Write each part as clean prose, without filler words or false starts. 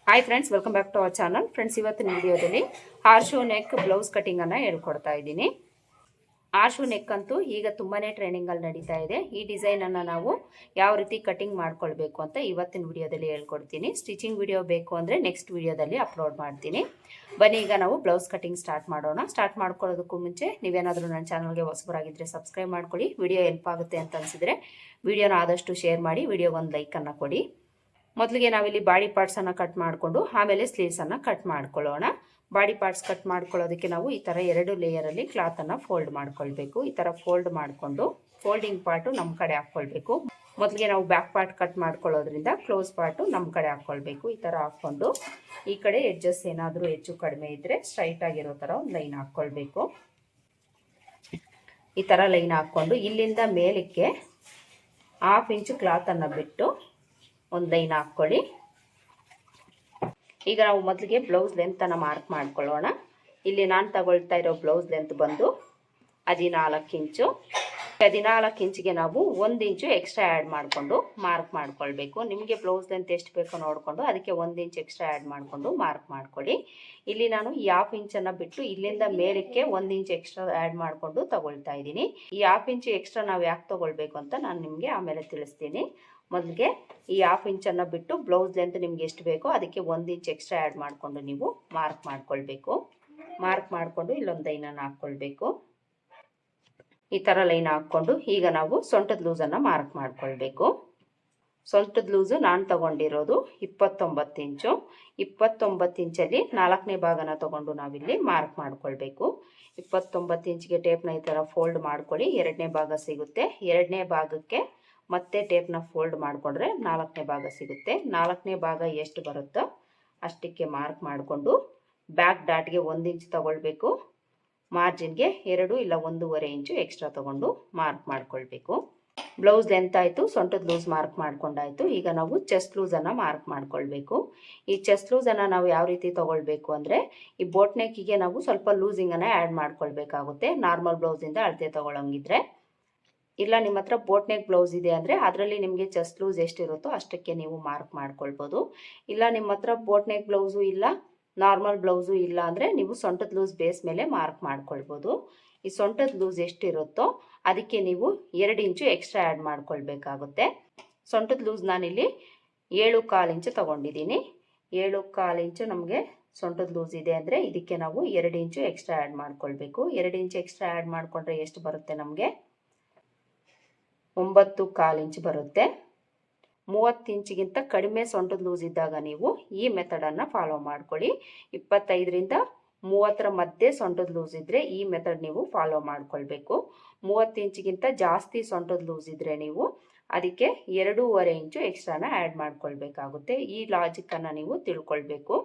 Hi friends, welcome back to our channel. Friends, ಇವತ್ತಿನ ವಿಡಿಯೋದಲ್ಲಿ ಹಾರ್ಶೋ neck blouse ಕಟಿಂಗನ್ನು ಹೇಳ್ಕೊಡ್ತಾ ಇದ್ದೀನಿ. ಹಾರ್ಶೋ ನೆಕ್ ಅಂತೂ ಈಗ ತುಂಬಾ ಟ್ರೈನಿಂಗಲ್ಲಿ ನಡೀತಾ ಇದೆ. ಈ ಡಿಸೈನನ್ನು ನಾವು ಯಾವ ರೀತಿ ಕಟಿಂಗ್ ಮಾಡ್ಕೊಳ್ಬೇಕು ಅಂತ ಇವತ್ತಿನ ವಿಡಿಯೋದಲ್ಲಿ ಹೇಳ್ಕೊಡ್ತೀನಿ. ಸ್ಟಿಚಿಂಗ್ ವಿಡಿಯೋ ಬೇಕು ಅಂದರೆ ನೆಕ್ಸ್ಟ್ ವಿಡಿಯೋದಲ್ಲಿ ಅಪ್ಲೋಡ್ ಮಾಡ್ತೀನಿ. ಬನ್ನಿ, ಈಗ ನಾವು ಬ್ಲೌಸ್ ಕಟಿಂಗ್ ಸ್ಟಾರ್ಟ್ ಮಾಡೋಣ. ಸ್ಟಾರ್ಟ್ ಮಾಡ್ಕೊಳ್ಳೋದಕ್ಕೂ ಮುಂಚೆ ನೀವೇನಾದರೂ ನನ್ನ ಚಾನಲ್ಗೆ ಹೊಸಬರಾಗಿದ್ದರೆ ಸಬ್ಸ್ಕ್ರೈಬ್ ಮಾಡ್ಕೊಳ್ಳಿ. ವಿಡಿಯೋ ಹೆಲ್ಪ್ ಆಗುತ್ತೆ ಅಂತ ಅನಿಸಿದರೆ ವಿಡಿಯೋನ ಆದಷ್ಟು ಶೇರ್ ಮಾಡಿ, ವಿಡಿಯೋಗೊಂದು ಲೈಕನ್ನು ಕೊಡಿ. ಮೊದಲಿಗೆ ನಾವಿಲ್ಲಿ ಬಾಡಿ ಪಾರ್ಟ್ಸನ್ನು ಕಟ್ ಮಾಡಿಕೊಂಡು ಆಮೇಲೆ ಸ್ಲೀವ್ಸನ್ನು ಕಟ್ ಮಾಡ್ಕೊಳ್ಳೋಣ. ಬಾಡಿ ಪಾರ್ಟ್ಸ್ ಕಟ್ ಮಾಡ್ಕೊಳ್ಳೋದಕ್ಕೆ ನಾವು ಈ ಥರ 2 ಲೇಯರಲ್ಲಿ ಕ್ಲಾತನ್ನು ಫೋಲ್ಡ್ ಮಾಡ್ಕೊಳ್ಬೇಕು. ಈ ಥರ ಫೋಲ್ಡ್ ಮಾಡಿಕೊಂಡು ಫೋಲ್ಡಿಂಗ್ ಪಾರ್ಟು ನಮ್ಮ ಕಡೆ ಹಾಕ್ಕೊಳ್ಬೇಕು. ಮೊದಲಿಗೆ ನಾವು ಬ್ಯಾಕ್ ಪಾರ್ಟ್ ಕಟ್ ಮಾಡ್ಕೊಳ್ಳೋದ್ರಿಂದ ಕ್ಲೋಸ್ ಪಾರ್ಟು ನಮ್ಮ ಕಡೆ ಹಾಕ್ಕೊಳ್ಬೇಕು. ಈ ಥರ ಹಾಕ್ಕೊಂಡು ಈ ಕಡೆ ಎಡ್ಜಸ್ ಏನಾದರೂ ಹೆಚ್ಚು ಕಡಿಮೆ ಇದ್ದರೆ ಸ್ಟ್ರೈಟ್ ಆಗಿರೋ ಥರ ಒಂದು ಲೈನ್ ಹಾಕ್ಕೊಳ್ಬೇಕು. ಈ ಥರ ಲೈನ್ ಹಾಕ್ಕೊಂಡು ಇಲ್ಲಿಂದ ಮೇಲಕ್ಕೆ 1/2 ಇಂಚು ಕ್ಲಾತನ್ನು ಬಿಟ್ಟು ಒಂದು ಲೈನ್ ಹಾಕ್ಕೊಳ್ಳಿ. ಈಗ ನಾವು ಮೊದಲಿಗೆ ಬ್ಲೌಸ್ ಲೆಂತನ್ನು ಮಾರ್ಕ್ ಮಾಡ್ಕೊಳ್ಳೋಣ. ಇಲ್ಲಿ ನಾನು ತಗೊಳ್ತಾ ಇರೋ ಬ್ಲೌಸ್ ಲೆಂತ್ ಬಂದು 14 ಇಂಚು. 14 ಇಂಚಿಗೆ ನಾವು 1 ಇಂಚು ಎಕ್ಸ್ಟ್ರಾ ಆ್ಯಡ್ ಮಾಡಿಕೊಂಡು ಮಾರ್ಕ್ ಮಾಡ್ಕೊಳ್ಬೇಕು. ನಿಮಗೆ ಬ್ಲೌಸ್ ಲೆಂತ್ ಎಷ್ಟು ಬೇಕೋ ನೋಡಿಕೊಂಡು ಅದಕ್ಕೆ 1 ಇಂಚ್ ಎಕ್ಸ್ಟ್ರಾ ಆ್ಯಡ್ ಮಾಡಿಕೊಂಡು ಮಾರ್ಕ್ ಮಾಡ್ಕೊಳ್ಳಿ. ಇಲ್ಲಿ ನಾನು ಈ 1/2 ಇಂಚನ್ನು ಬಿಟ್ಟು ಇಲ್ಲಿಂದ ಮೇಲಕ್ಕೆ 1 ಇಂಚ್ ಎಕ್ಸ್ಟ್ರಾ ಆ್ಯಡ್ ಮಾಡಿಕೊಂಡು ತಗೊಳ್ತಾ ಇದ್ದೀನಿ. ಈ 1/2 ಇಂಚು ಎಕ್ಸ್ಟ್ರಾ ನಾವು ಯಾಕೆ ತಗೊಳ್ಬೇಕು ಅಂತ ನಾನು ನಿಮಗೆ ಆಮೇಲೆ ತಿಳಿಸ್ತೀನಿ. ಮೊದಲಿಗೆ ಈ 1/2 ಇಂಚನ್ನು ಬಿಟ್ಟು ಬ್ಲೌಸ್ ಲೆಂತ್ ನಿಮ್ಗೆ ಎಷ್ಟು ಬೇಕೋ ಅದಕ್ಕೆ 1 ಇಂಚ್ ಎಕ್ಸ್ಟ್ರಾ ಆ್ಯಡ್ ಮಾಡಿಕೊಂಡು ನೀವು ಮಾರ್ಕ್ ಮಾಡ್ಕೊಳ್ಬೇಕು. ಮಾರ್ಕ್ ಮಾಡಿಕೊಂಡು ಇಲ್ಲೊಂದು ಲೈನನ್ನು ಹಾಕ್ಕೊಳ್ಬೇಕು. ಈ ಥರ ಲೈನ್ ಹಾಕ್ಕೊಂಡು ಈಗ ನಾವು ಸೊಂಟದ ಲೂಸನ್ನು ಮಾರ್ಕ್ ಮಾಡ್ಕೊಳ್ಬೇಕು. ಸೊಂಟದ ಲೂಸು ನಾನು ತಗೊಂಡಿರೋದು 29 ಇಂಚು. 29 ಇಂಚಲ್ಲಿ 4ನೇ ಭಾಗನ ತಗೊಂಡು ನಾವಿಲ್ಲಿ ಮಾರ್ಕ್ ಮಾಡ್ಕೊಳ್ಬೇಕು. 29 ಇಂಚಿಗೆ ಟೇಪ್ನ ಈ ಥರ ಫೋಲ್ಡ್ ಮಾಡ್ಕೊಳ್ಳಿ. 2ನೇ ಭಾಗ ಸಿಗುತ್ತೆ. 2ನೇ ಭಾಗಕ್ಕೆ ಮತ್ತೆ ಟೇಪ್ನ ಫೋಲ್ಡ್ ಮಾಡಿಕೊಂಡ್ರೆ 4ನೇ ಭಾಗ ಸಿಗುತ್ತೆ. 4ನೇ ಭಾಗ ಎಷ್ಟು ಬರುತ್ತೋ ಅಷ್ಟಕ್ಕೆ ಮಾರ್ಕ್ ಮಾಡಿಕೊಂಡು ಬ್ಯಾಕ್ ಡಾಟ್ಗೆ 1 ಇಂಚ್ ತಗೊಳ್ಬೇಕು. ಮಾರ್ಜಿನ್ಗೆ 2 ಇಲ್ಲ 1.5 ಇಂಚು ಎಕ್ಸ್ಟ್ರಾ ತಗೊಂಡು ಮಾರ್ಕ್ ಮಾಡ್ಕೊಳ್ಬೇಕು. ಬ್ಲೌಸ್ ಲೆಂತ್ ಆಯಿತು, ಸೊಂಟದ ಲೂಸ್ ಮಾರ್ಕ್ ಮಾಡ್ಕೊಂಡಾಯಿತು. ಈಗ ನಾವು ಚೆಸ್ಟ್ ಲೂಸನ್ನು ಮಾರ್ಕ್ ಮಾಡ್ಕೊಳ್ಬೇಕು. ಈ ಚೆಸ್ಟ್ ಲೂಸನ್ನು ನಾವು ಯಾವ ರೀತಿ ತಗೊಳ್ಬೇಕು ಅಂದರೆ, ಈ ಬೋಟ್ ನೆಕ್ಕಿಗೆ ನಾವು ಸ್ವಲ್ಪ ಲೂಸಿಂಗನ್ನು ಆ್ಯಡ್ ಮಾಡ್ಕೊಳ್ಬೇಕಾಗುತ್ತೆ. ನಾರ್ಮಲ್ ಬ್ಲೌಸಿಂದ ಅಳತೆ ತಗೊಳ್ಳೋಂಗಿದ್ರೆ, ಇಲ್ಲ ನಿಮ್ಮ ಹತ್ರ ಬೋಟ್ ನೆಕ್ ಬ್ಲೌಸ್ ಇದೆ ಅಂದರೆ ಅದರಲ್ಲಿ ನಿಮಗೆ ಚೆಸ್ಟ್ ಲೂಸ್ ಎಷ್ಟಿರುತ್ತೋ ಅಷ್ಟಕ್ಕೆ ನೀವು ಮಾರ್ಕ್ ಮಾಡ್ಕೊಳ್ಬೋದು. ಇಲ್ಲ ನಿಮ್ಮ ಹತ್ರ ಬೋಟ್ ನೆಕ್ ಬ್ಲೌಸು ಇಲ್ಲ, ನಾರ್ಮಲ್ ಬ್ಲೌಸು ಇಲ್ಲ ಅಂದರೆ ನೀವು ಸೊಂಟದ ಲೂಸ್ ಬೇಸ್ ಮೇಲೆ ಮಾರ್ಕ್ ಮಾಡ್ಕೊಳ್ಬೋದು. ಈ ಸೊಂಟದ ಲೂಸ್ ಎಷ್ಟಿರುತ್ತೋ ಅದಕ್ಕೆ ನೀವು 2 ಇಂಚು ಎಕ್ಸ್ಟ್ರಾ ಆ್ಯಡ್ ಮಾಡ್ಕೊಳ್ಬೇಕಾಗುತ್ತೆ. ಸೊಂಟದ ಲೂಸ್ ನಾನಿಲ್ಲಿ 7.25 ಇಂಚು ತೊಗೊಂಡಿದ್ದೀನಿ. 7.25 ಇಂಚು ನಮಗೆ ಸೊಂಟದ ಲೂಸ್ ಇದೆ ಅಂದರೆ ಇದಕ್ಕೆ ನಾವು 2 ಇಂಚು ಎಕ್ಸ್ಟ್ರಾ ಆ್ಯಡ್ ಮಾಡ್ಕೊಳ್ಬೇಕು. 2 ಇಂಚು ಎಕ್ಸ್ಟ್ರಾ ಆ್ಯಡ್ ಮಾಡಿಕೊಂಡ್ರೆ ಎಷ್ಟು ಬರುತ್ತೆ ನಮಗೆ? 9.25 ಇಂಚು ಬರುತ್ತೆ. 30 ಇಂಚಿಗಿಂತ ಕಡಿಮೆ ಸೊಂಟದ ಲೂಸ್ ಇದ್ದಾಗ ನೀವು ಈ ಮೆಥಡನ್ನು ಫಾಲೋ ಮಾಡ್ಕೊಳ್ಳಿ. 25ರಿಂದ 30ರ ಮಧ್ಯೆ ಸೊಂಟದ ಲೂಸ್ ಇದ್ದರೆ ಈ ಮೆಥಡ್ ನೀವು ಫಾಲೋ ಮಾಡ್ಕೊಳ್ಬೇಕು. 30 ಇಂಚಿಗಿಂತ ಜಾಸ್ತಿ ಸೊಂಟದ ಲೂಸ್ ಇದ್ದರೆ ನೀವು ಅದಕ್ಕೆ 2.5 ಇಂಚು ಎಕ್ಸ್ಟ್ರಾನ ಆ್ಯಡ್ ಮಾಡ್ಕೊಳ್ಬೇಕಾಗುತ್ತೆ. ಈ ಲಾಜಿಕ್ಕನ್ನು ನೀವು ತಿಳ್ಕೊಳ್ಬೇಕು.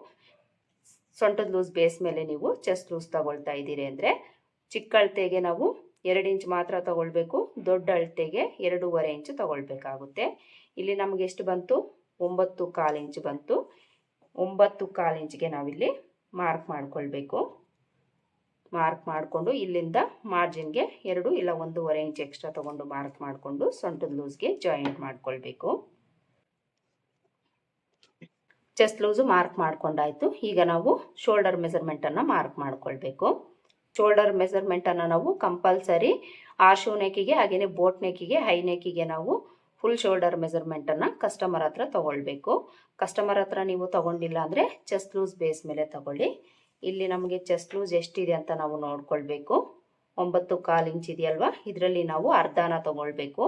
ಸೊಂಟದ ಲೂಸ್ ಬೇಸ್ ಮೇಲೆ ನೀವು ಚೆಸ್ಟ್ ಲೂಸ್ ತಗೊಳ್ತಾ ಇದ್ದೀರಿ ಅಂದರೆ ಚಿಕ್ಕ ಅಳತೆಗೆ ನಾವು 2 ಇಂಚ್ ಮಾತ್ರ ತಗೊಳ್ಬೇಕು. ದೊಡ್ಡ ಅಳತೆಗೆ 2.5 ಇಂಚು ತಗೊಳ್ಬೇಕಾಗುತ್ತೆ. ಇಲ್ಲಿ ನಮಗೆ ಎಷ್ಟು ಬಂತು? 9.25 ಇಂಚು ಬಂತು. 9.25 ಇಂಚಿಗೆ ನಾವಿಲ್ಲಿ ಮಾರ್ಕ್ ಮಾಡ್ಕೊಳ್ಬೇಕು. ಮಾರ್ಕ್ ಮಾಡಿಕೊಂಡು ಇಲ್ಲಿಂದ ಮಾರ್ಜಿನ್ಗೆ 2 ಇಲ್ಲ 1.5 ಇಂಚ್ ಎಕ್ಸ್ಟ್ರಾ ತಗೊಂಡು ಮಾರ್ಕ್ ಮಾಡಿಕೊಂಡು ಸೊಂಟದ ಲೂಸ್ಗೆ ಜಾಯಿಂಟ್ ಮಾಡ್ಕೊಳ್ಬೇಕು. ಚೆಸ್ಟ್ ಲೂಸು ಮಾರ್ಕ್ ಮಾಡ್ಕೊಂಡಾಯ್ತು. ಈಗ ನಾವು ಶೋಲ್ಡರ್ ಮೆಜರ್ಮೆಂಟನ್ನು ಮಾರ್ಕ್ ಮಾಡ್ಕೊಳ್ಬೇಕು. ಶೋಲ್ಡರ್ ಮೆಜರ್ಮೆಂಟನ್ನು ನಾವು ಕಂಪಲ್ಸರಿ ಹಾರ್ಶೋ ನೆಕ್ಕಿಗೆ ಹಾಗೆಯೇ ಬೋಟ್ ನೆಕ್ಕಿಗೆ ಹೈ ನೆಕ್ಕಿಗೆ ನಾವು ಫುಲ್ ಶೋಲ್ಡರ್ ಮೆಜರ್ಮೆಂಟನ್ನು ಕಸ್ಟಮರ್ ಹತ್ರ ತೊಗೊಳ್ಬೇಕು. ಕಸ್ಟಮರ್ ಹತ್ರ ನೀವು ತೊಗೊಂಡಿಲ್ಲ ಅಂದರೆ ಚೆಸ್ಟ್ ಲೂಸ್ ಬೇಸ್ ಮೇಲೆ ತಗೊಳ್ಳಿ. ಇಲ್ಲಿ ನಮಗೆ ಚೆಸ್ಟ್ ಲೂಸ್ ಎಷ್ಟಿದೆ ಅಂತ ನಾವು ನೋಡ್ಕೊಳ್ಬೇಕು. 9.25 ಇಂಚ್ ಇದೆಯಲ್ವಾ, ಇದರಲ್ಲಿ ನಾವು ಅರ್ಧನ ತೊಗೊಳ್ಬೇಕು.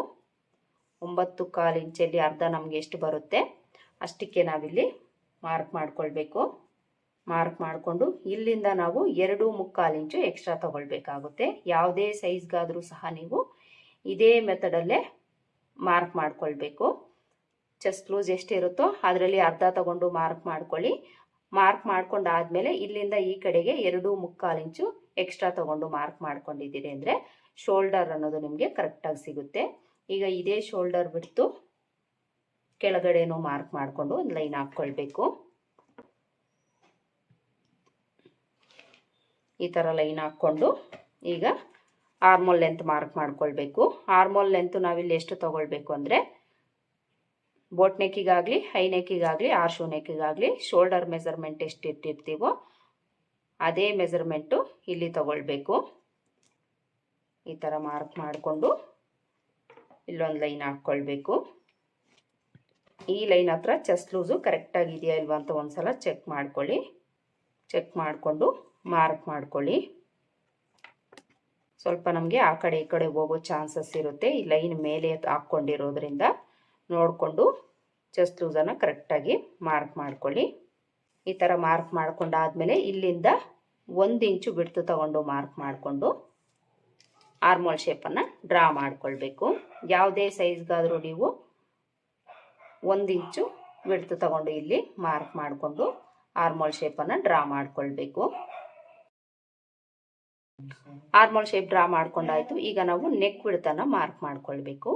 9.25 ಇಂಚಲ್ಲಿ ಅರ್ಧ ನಮಗೆ ಎಷ್ಟು ಬರುತ್ತೆ ಅಷ್ಟಕ್ಕೆ ನಾವಿಲ್ಲಿ ಮಾರ್ಕ್ ಮಾಡ್ಕೊಳ್ಬೇಕು. ಮಾರ್ಕ್ ಮಾಡಿಕೊಂಡು ಇಲ್ಲಿಂದ ನಾವು 2.25 ಇಂಚು ಎಕ್ಸ್ಟ್ರಾ ತಗೊಳ್ಬೇಕಾಗುತ್ತೆ. ಯಾವುದೇ ಸೈಜ್ಗಾದರೂ ಸಹ ನೀವು ಇದೇ ಮೆಥಡಲ್ಲೇ ಮಾರ್ಕ್ ಮಾಡ್ಕೊಳ್ಬೇಕು. ಚೆಸ್ಟ್ ಲೂಸ್ ಎಷ್ಟಿರುತ್ತೋ ಅದರಲ್ಲಿ ಅರ್ಧ ತಗೊಂಡು ಮಾರ್ಕ್ ಮಾಡ್ಕೊಳ್ಳಿ. ಮಾರ್ಕ್ ಮಾಡ್ಕೊಂಡಾದಮೇಲೆ ಇಲ್ಲಿಂದ ಈ ಕಡೆಗೆ 2.25 ಇಂಚು ಎಕ್ಸ್ಟ್ರಾ ತಗೊಂಡು ಮಾರ್ಕ್ ಮಾಡ್ಕೊಂಡಿದ್ದೀರಿ ಅಂದರೆ ಶೋಲ್ಡರ್ ಅನ್ನೋದು ನಿಮಗೆ ಕರೆಕ್ಟಾಗಿ ಸಿಗುತ್ತೆ. ಈಗ ಇದೇ ಶೋಲ್ಡರ್ ಬಿಟ್ಟು ಕೆಳಗಡೆನೂ ಮಾರ್ಕ್ ಮಾಡಿಕೊಂಡು ಒಂದು ಲೈನ್ ಹಾಕ್ಕೊಳ್ಬೇಕು. ಈ ಥರ ಲೈನ್ ಹಾಕ್ಕೊಂಡು ಈಗ ಆರ್ಮೋಲ್ ಲೆಂತ್ ಮಾರ್ಕ್ ಮಾಡ್ಕೊಳ್ಬೇಕು. ಆರ್ಮೋಲ್ ಲೆಂತ್ ನಾವಿಲ್ಲಿ ಎಷ್ಟು ತಗೊಳ್ಬೇಕು ಅಂದರೆ ಬೋಟ್ ನೆಕ್ಕಿಗಾಗಲಿ ಹೈ ನೆಕ್ಕಿಗಾಗಲಿ ಆರ್ಶು ನೆಕ್ಕಿಗಾಗಲಿ ಶೋಲ್ಡರ್ ಮೆಜರ್ಮೆಂಟ್ ಎಷ್ಟು ಇಟ್ಟಿರ್ತೀವೋ ಅದೇ ಮೆಜರ್ಮೆಂಟು ಇಲ್ಲಿ ತಗೊಳ್ಬೇಕು. ಈ ಥರ ಮಾರ್ಕ್ ಮಾಡಿಕೊಂಡು ಇಲ್ಲೊಂದು ಲೈನ್ ಹಾಕ್ಕೊಳ್ಬೇಕು. ಈ ಲೈನ್ ಹತ್ರ ಚೆಸ್ಟ್ ಲೂಸು ಕರೆಕ್ಟಾಗಿದೆಯಾ ಇಲ್ವಾ ಅಂತ ಒಂದ್ಸಲ ಚೆಕ್ ಮಾಡ್ಕೊಳ್ಳಿ. ಚೆಕ್ ಮಾಡಿಕೊಂಡು ಮಾರ್ಕ್ ಮಾಡ್ಕೊಳ್ಳಿ. ಸ್ವಲ್ಪ ನಮಗೆ ಆ ಕಡೆ ಈ ಕಡೆ ಹೋಗೋ ಚಾನ್ಸಸ್ ಇರುತ್ತೆ. ಈ ಲೈನ್ ಮೇಲೆ ಹಾಕ್ಕೊಂಡಿರೋದ್ರಿಂದ ನೋಡಿಕೊಂಡು ಚೆಸ್ಟ್ ಲೂಸನ್ನು ಕರೆಕ್ಟಾಗಿ ಮಾರ್ಕ್ ಮಾಡ್ಕೊಳ್ಳಿ. ಈ ಥರ ಮಾರ್ಕ್ ಮಾಡ್ಕೊಂಡಾದ್ಮೇಲೆ ಇಲ್ಲಿಂದ 1 ಇಂಚು ಬಿಡ್ತು ತಗೊಂಡು ಮಾರ್ಕ್ ಮಾಡಿಕೊಂಡು ಆರ್ಮೋಲ್ ಶೇಪನ್ನು ಡ್ರಾ ಮಾಡ್ಕೊಳ್ಬೇಕು. ಯಾವುದೇ ಸೈಜ್ಗಾದರೂ ನೀವು 1 ಇಂಚು ಬಿಡ್ತು ತಗೊಂಡು ಇಲ್ಲಿ ಮಾರ್ಕ್ ಮಾಡಿಕೊಂಡು ಆರ್ಮೋಲ್ ಶೇಪನ್ನು ಡ್ರಾ ಮಾಡ್ಕೊಳ್ಬೇಕು. ಆರ್ಮೋಲ್ ಶೇಪ್ ಡ್ರಾ ಮಾಡ್ಕೊಂಡಾಯ್ತು. ಈಗ ನಾವು ನೆಕ್ ವಿಡ್ತನ್ನು ಮಾರ್ಕ್ ಮಾಡ್ಕೊಳ್ಬೇಕು.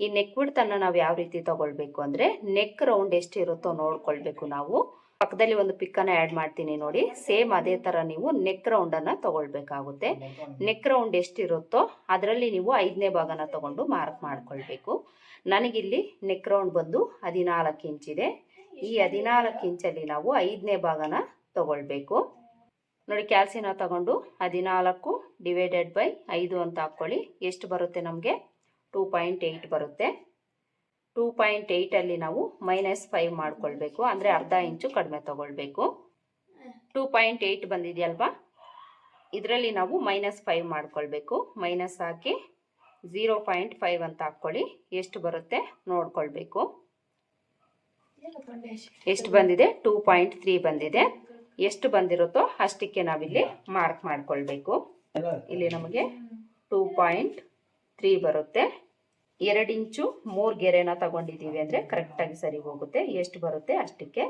ಈ ನೆಕ್ ವಿಡ್ತನ್ನು ನಾವು ಯಾವ ರೀತಿ ತಗೊಳ್ಬೇಕು ಅಂದರೆ ನೆಕ್ ರೌಂಡ್ ಎಷ್ಟಿರುತ್ತೋ ನೋಡ್ಕೊಳ್ಬೇಕು. ನಾವು ಪಕ್ಕದಲ್ಲಿ ಒಂದು ಪಿಕ್ಕನ್ನು ಆ್ಯಡ್ ಮಾಡ್ತೀನಿ ನೋಡಿ. ಸೇಮ್ ಅದೇ ಥರ ನೀವು ನೆಕ್ ರೌಂಡನ್ನು ತಗೊಳ್ಬೇಕಾಗುತ್ತೆ. ನೆಕ್ ರೌಂಡ್ ಎಷ್ಟಿರುತ್ತೋ ಅದರಲ್ಲಿ ನೀವು 5ನೇ ಭಾಗನ ತಗೊಂಡು ಮಾರ್ಕ್ ಮಾಡ್ಕೊಳ್ಬೇಕು. ನನಗಿಲ್ಲಿ ನೆಕ್ ರೌಂಡ್ ಬಂದು 14 ಇಂಚಿದೆ. ಈ 14 ಇಂಚಲ್ಲಿ ನಾವು 5ನೇ ಭಾಗನ ತಗೊಳ್ಬೇಕು ನೋಡಿ. ಕ್ಯಾಲ್ಸಿನ ತಗೊಂಡು 14 ಡಿವೈಡೆಡ್ ಬೈ 5 ಅಂತ ಹಾಕ್ಕೊಳ್ಳಿ. ಎಷ್ಟು ಬರುತ್ತೆ ನಮಗೆ? 2.8 ಬರುತ್ತೆ. 2.8ಅಲ್ಲಿ ನಾವು -5 ಮಾಡ್ಕೊಳ್ಬೇಕು. ಅಂದರೆ ಅರ್ಧ ಇಂಚು ಕಡಿಮೆ ತಗೊಳ್ಬೇಕು. 2.8 ಬಂದಿದೆಯಲ್ವಾ, ಇದರಲ್ಲಿ ನಾವು -5 ಮಾಡ್ಕೊಳ್ಬೇಕು. ಮೈನಸ್ ಹಾಕಿ 0.5 ಅಂತ ಹಾಕ್ಕೊಳ್ಳಿ. ಎಷ್ಟು ಬರುತ್ತೆ ನೋಡ್ಕೊಳ್ಬೇಕು. ಎಷ್ಟು ಬಂದಿದೆ? 2.3 ಬಂದಿದೆ. ಎಷ್ಟು ಬಂದಿರುತ್ತೋ ಅಷ್ಟಕ್ಕೆ ನಾವಿಲ್ಲಿ ಮಾರ್ಕ್ ಮಾಡ್ಕೊಳ್ಬೇಕು. ಇಲ್ಲಿ ನಮಗೆ 2.3 ಬರುತ್ತೆ. 2 ಇಂಚು 3 ಗೆರೆನ ತಗೊಂಡಿದ್ದೀವಿ ಅಂದರೆ ಕರೆಕ್ಟಾಗಿ ಸರಿ ಹೋಗುತ್ತೆ. ಎಷ್ಟು ಬರುತ್ತೆ ಅಷ್ಟಕ್ಕೆ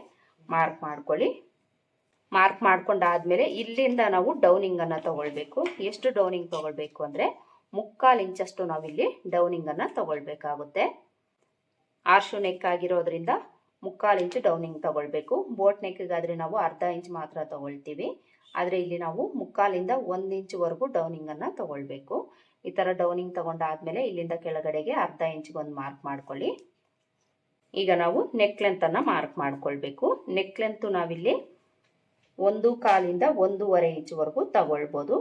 ಮಾರ್ಕ್ ಮಾಡ್ಕೊಳ್ಳಿ. ಮಾರ್ಕ್ ಮಾಡ್ಕೊಂಡಾದ್ಮೇಲೆ ಇಲ್ಲಿಂದ ನಾವು ಡೌನಿಂಗನ್ನು ತಗೊಳ್ಬೇಕು. ಎಷ್ಟು ಡೌನಿಂಗ್ ತಗೊಳ್ಬೇಕು ಅಂದರೆ 3/4 ಇಂಚಷ್ಟು ನಾವಿಲ್ಲಿ ಡೌನಿಂಗನ್ನು ತಗೊಳ್ಬೇಕಾಗುತ್ತೆ. ಆರ್ಶು ನೆಕ್ ಆಗಿರೋದ್ರಿಂದ 3/4 ಇಂಚು ಡೌನಿಂಗ್ ತಗೊಳ್ಬೇಕು. ಬೋಟ್ ನೆಕ್ಗಾದರೆ ನಾವು ಅರ್ಧ ಇಂಚ್ ಮಾತ್ರ ತಗೊಳ್ತೀವಿ. ಆದರೆ ಇಲ್ಲಿ ನಾವು 3/4ಇಂದ 1 ಇಂಚ್ವರೆಗೂ ಡೌನಿಂಗನ್ನು ತಗೊಳ್ಬೇಕು. ಈ ಥರ ಡೌನಿಂಗ್ ತಗೊಂಡಾದ್ಮೇಲೆ ಇಲ್ಲಿಂದ ಕೆಳಗಡೆಗೆ ಅರ್ಧ ಇಂಚ್ಗೆ ಒಂದು ಮಾರ್ಕ್ ಮಾಡ್ಕೊಳ್ಳಿ. ಈಗ ನಾವು ನೆಕ್ ಲೆಂತನ್ನು ಮಾರ್ಕ್ ಮಾಡ್ಕೊಳ್ಬೇಕು. ನೆಕ್ ಲೆಂತು ನಾವಿಲ್ಲಿ 1/4ಇಂದ 1.5 ಇಂಚ್ವರೆಗೂ ತಗೊಳ್ಬೋದು.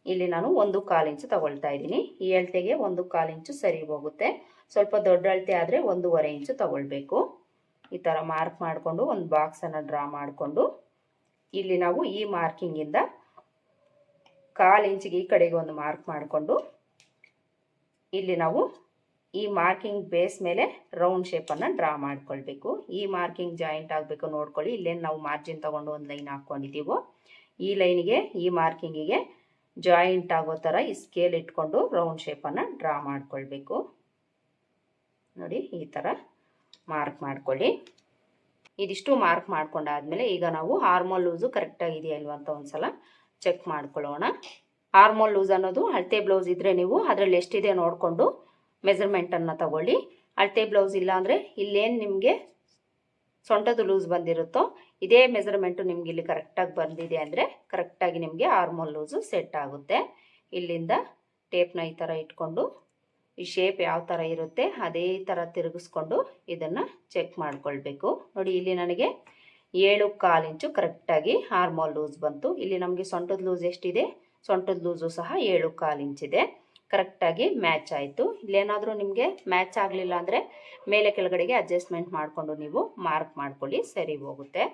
ಇಲ್ಲಿ ನಾನು 1/4 ಇಂಚು ತಗೊಳ್ತಾ ಇದ್ದೀನಿ. ಈ ಅಳತೆಗೆ 1/4 ಇಂಚು ಸರಿ ಹೋಗುತ್ತೆ. ಸ್ವಲ್ಪ ದೊಡ್ಡ ಅಳತೆ ಆದರೆ 1.5 ಇಂಚು ತಗೊಳ್ಬೇಕು. ಈ ಥರ ಮಾರ್ಕ್ ಮಾಡಿಕೊಂಡು ಒಂದು ಬಾಕ್ಸನ್ನು ಡ್ರಾ ಮಾಡಿಕೊಂಡು ಇಲ್ಲಿ ನಾವು ಈ ಮಾರ್ಕಿಂಗಿಂದ 1/4 ಇಂಚಿಗೆ ಈ ಕಡೆಗೆ ಒಂದು ಮಾರ್ಕ್ ಮಾಡಿಕೊಂಡು ಇಲ್ಲಿ ನಾವು ಈ ಮಾರ್ಕಿಂಗ್ ಬೇಸ್ ಮೇಲೆ ರೌಂಡ್ ಶೇಪನ್ನು ಡ್ರಾ ಮಾಡ್ಕೊಳ್ಬೇಕು. ಈ ಮಾರ್ಕಿಂಗ್ ಜಾಯಿಂಟ್ ಆಗಬೇಕು ನೋಡ್ಕೊಳ್ಳಿ. ಇಲ್ಲೇನು ನಾವು ಮಾರ್ಜಿನ್ ತೊಗೊಂಡು ಒಂದು ಲೈನ್ ಹಾಕ್ಕೊಂಡಿದ್ದೀವೋ ಈ ಲೈನಿಗೆ ಈ ಮಾರ್ಕಿಂಗಿಗೆ ಜಾಯಿಂಟ್ ಆಗೋ ಥರ ಈ ಸ್ಕೇಲ್ ಇಟ್ಕೊಂಡು ರೌಂಡ್ ಶೇಪನ್ನು ಡ್ರಾ ಮಾಡ್ಕೊಳ್ಬೇಕು. ನೋಡಿ ಈ ಥರ ಮಾರ್ಕ್ ಮಾಡ್ಕೊಳ್ಳಿ. ಇದಿಷ್ಟು ಮಾರ್ಕ್ ಮಾಡ್ಕೊಂಡಾದ್ಮೇಲೆ ಈಗ ನಾವು ಆರ್ಮೋಲ್ ಲೂಸು ಕರೆಕ್ಟಾಗಿದೆಯಾ ಇಲ್ವಾ ಅಂತ ಒಂದು ಸಲ ಚೆಕ್ ಮಾಡ್ಕೊಳ್ಳೋಣ. ಆರ್ಮೋಲ್ ಲೂಸ್ ಅನ್ನೋದು ಅಳತೆ ಬ್ಲೌಸ್ ಇದ್ದರೆ ನೀವು ಅದರಲ್ಲಿ ಎಷ್ಟಿದೆ ನೋಡಿಕೊಂಡು ಮೆಜರ್ಮೆಂಟನ್ನು ತಗೊಳ್ಳಿ. ಅಳತೆ ಬ್ಲೌಸ್ ಇಲ್ಲ ಅಂದರೆ ಇಲ್ಲೇನು ನಿಮಗೆ ಸೊಂಟದ ಲೂಸ್ ಬಂದಿರುತ್ತೋ ಇದೇ ಮೆಜರ್ಮೆಂಟು ನಿಮ್ಗೆ ಇಲ್ಲಿ ಕರೆಕ್ಟಾಗಿ ಬಂದಿದೆ ಅಂದರೆ ಕರೆಕ್ಟಾಗಿ ನಿಮಗೆ ಆರ್ಮೋಲ್ ಲೂಸು ಸೆಟ್ ಆಗುತ್ತೆ. ಇಲ್ಲಿಂದ ಟೇಪ್ನ ಈ ಥರ ಇಟ್ಕೊಂಡು ಈ ಶೇಪ್ ಯಾವ ಥರ ಇರುತ್ತೆ ಅದೇ ಥರ ತಿರುಗಿಸ್ಕೊಂಡು ಇದನ್ನು ಚೆಕ್ ಮಾಡ್ಕೊಳ್ಬೇಕು. ನೋಡಿ ಇಲ್ಲಿ ನನಗೆ 7.25 ಇಂಚು ಕರೆಕ್ಟಾಗಿ ಆರ್ಮೋಲ್ ಲೂಸ್ ಬಂತು. ಇಲ್ಲಿ ನಮಗೆ ಸೊಂಟದ ಲೂಸ್ ಎಷ್ಟಿದೆ? ಸೊಂಟದ ಲೂಸು ಸಹ 7.25 ಇಂಚಿದೆ. ಕರೆಕ್ಟಾಗಿ ಮ್ಯಾಚ್ ಆಯಿತು. ಇಲ್ಲೇನಾದರೂ ನಿಮಗೆ ಮ್ಯಾಚ್ ಆಗಲಿಲ್ಲ ಅಂದರೆ ಮೇಲೆ ಕೆಳಗಡೆಗೆ ಅಡ್ಜಸ್ಟ್ಮೆಂಟ್ ಮಾಡಿಕೊಂಡು ನೀವು ಮಾರ್ಕ್ ಮಾಡ್ಕೊಳ್ಳಿ, ಸರಿ ಹೋಗುತ್ತೆ.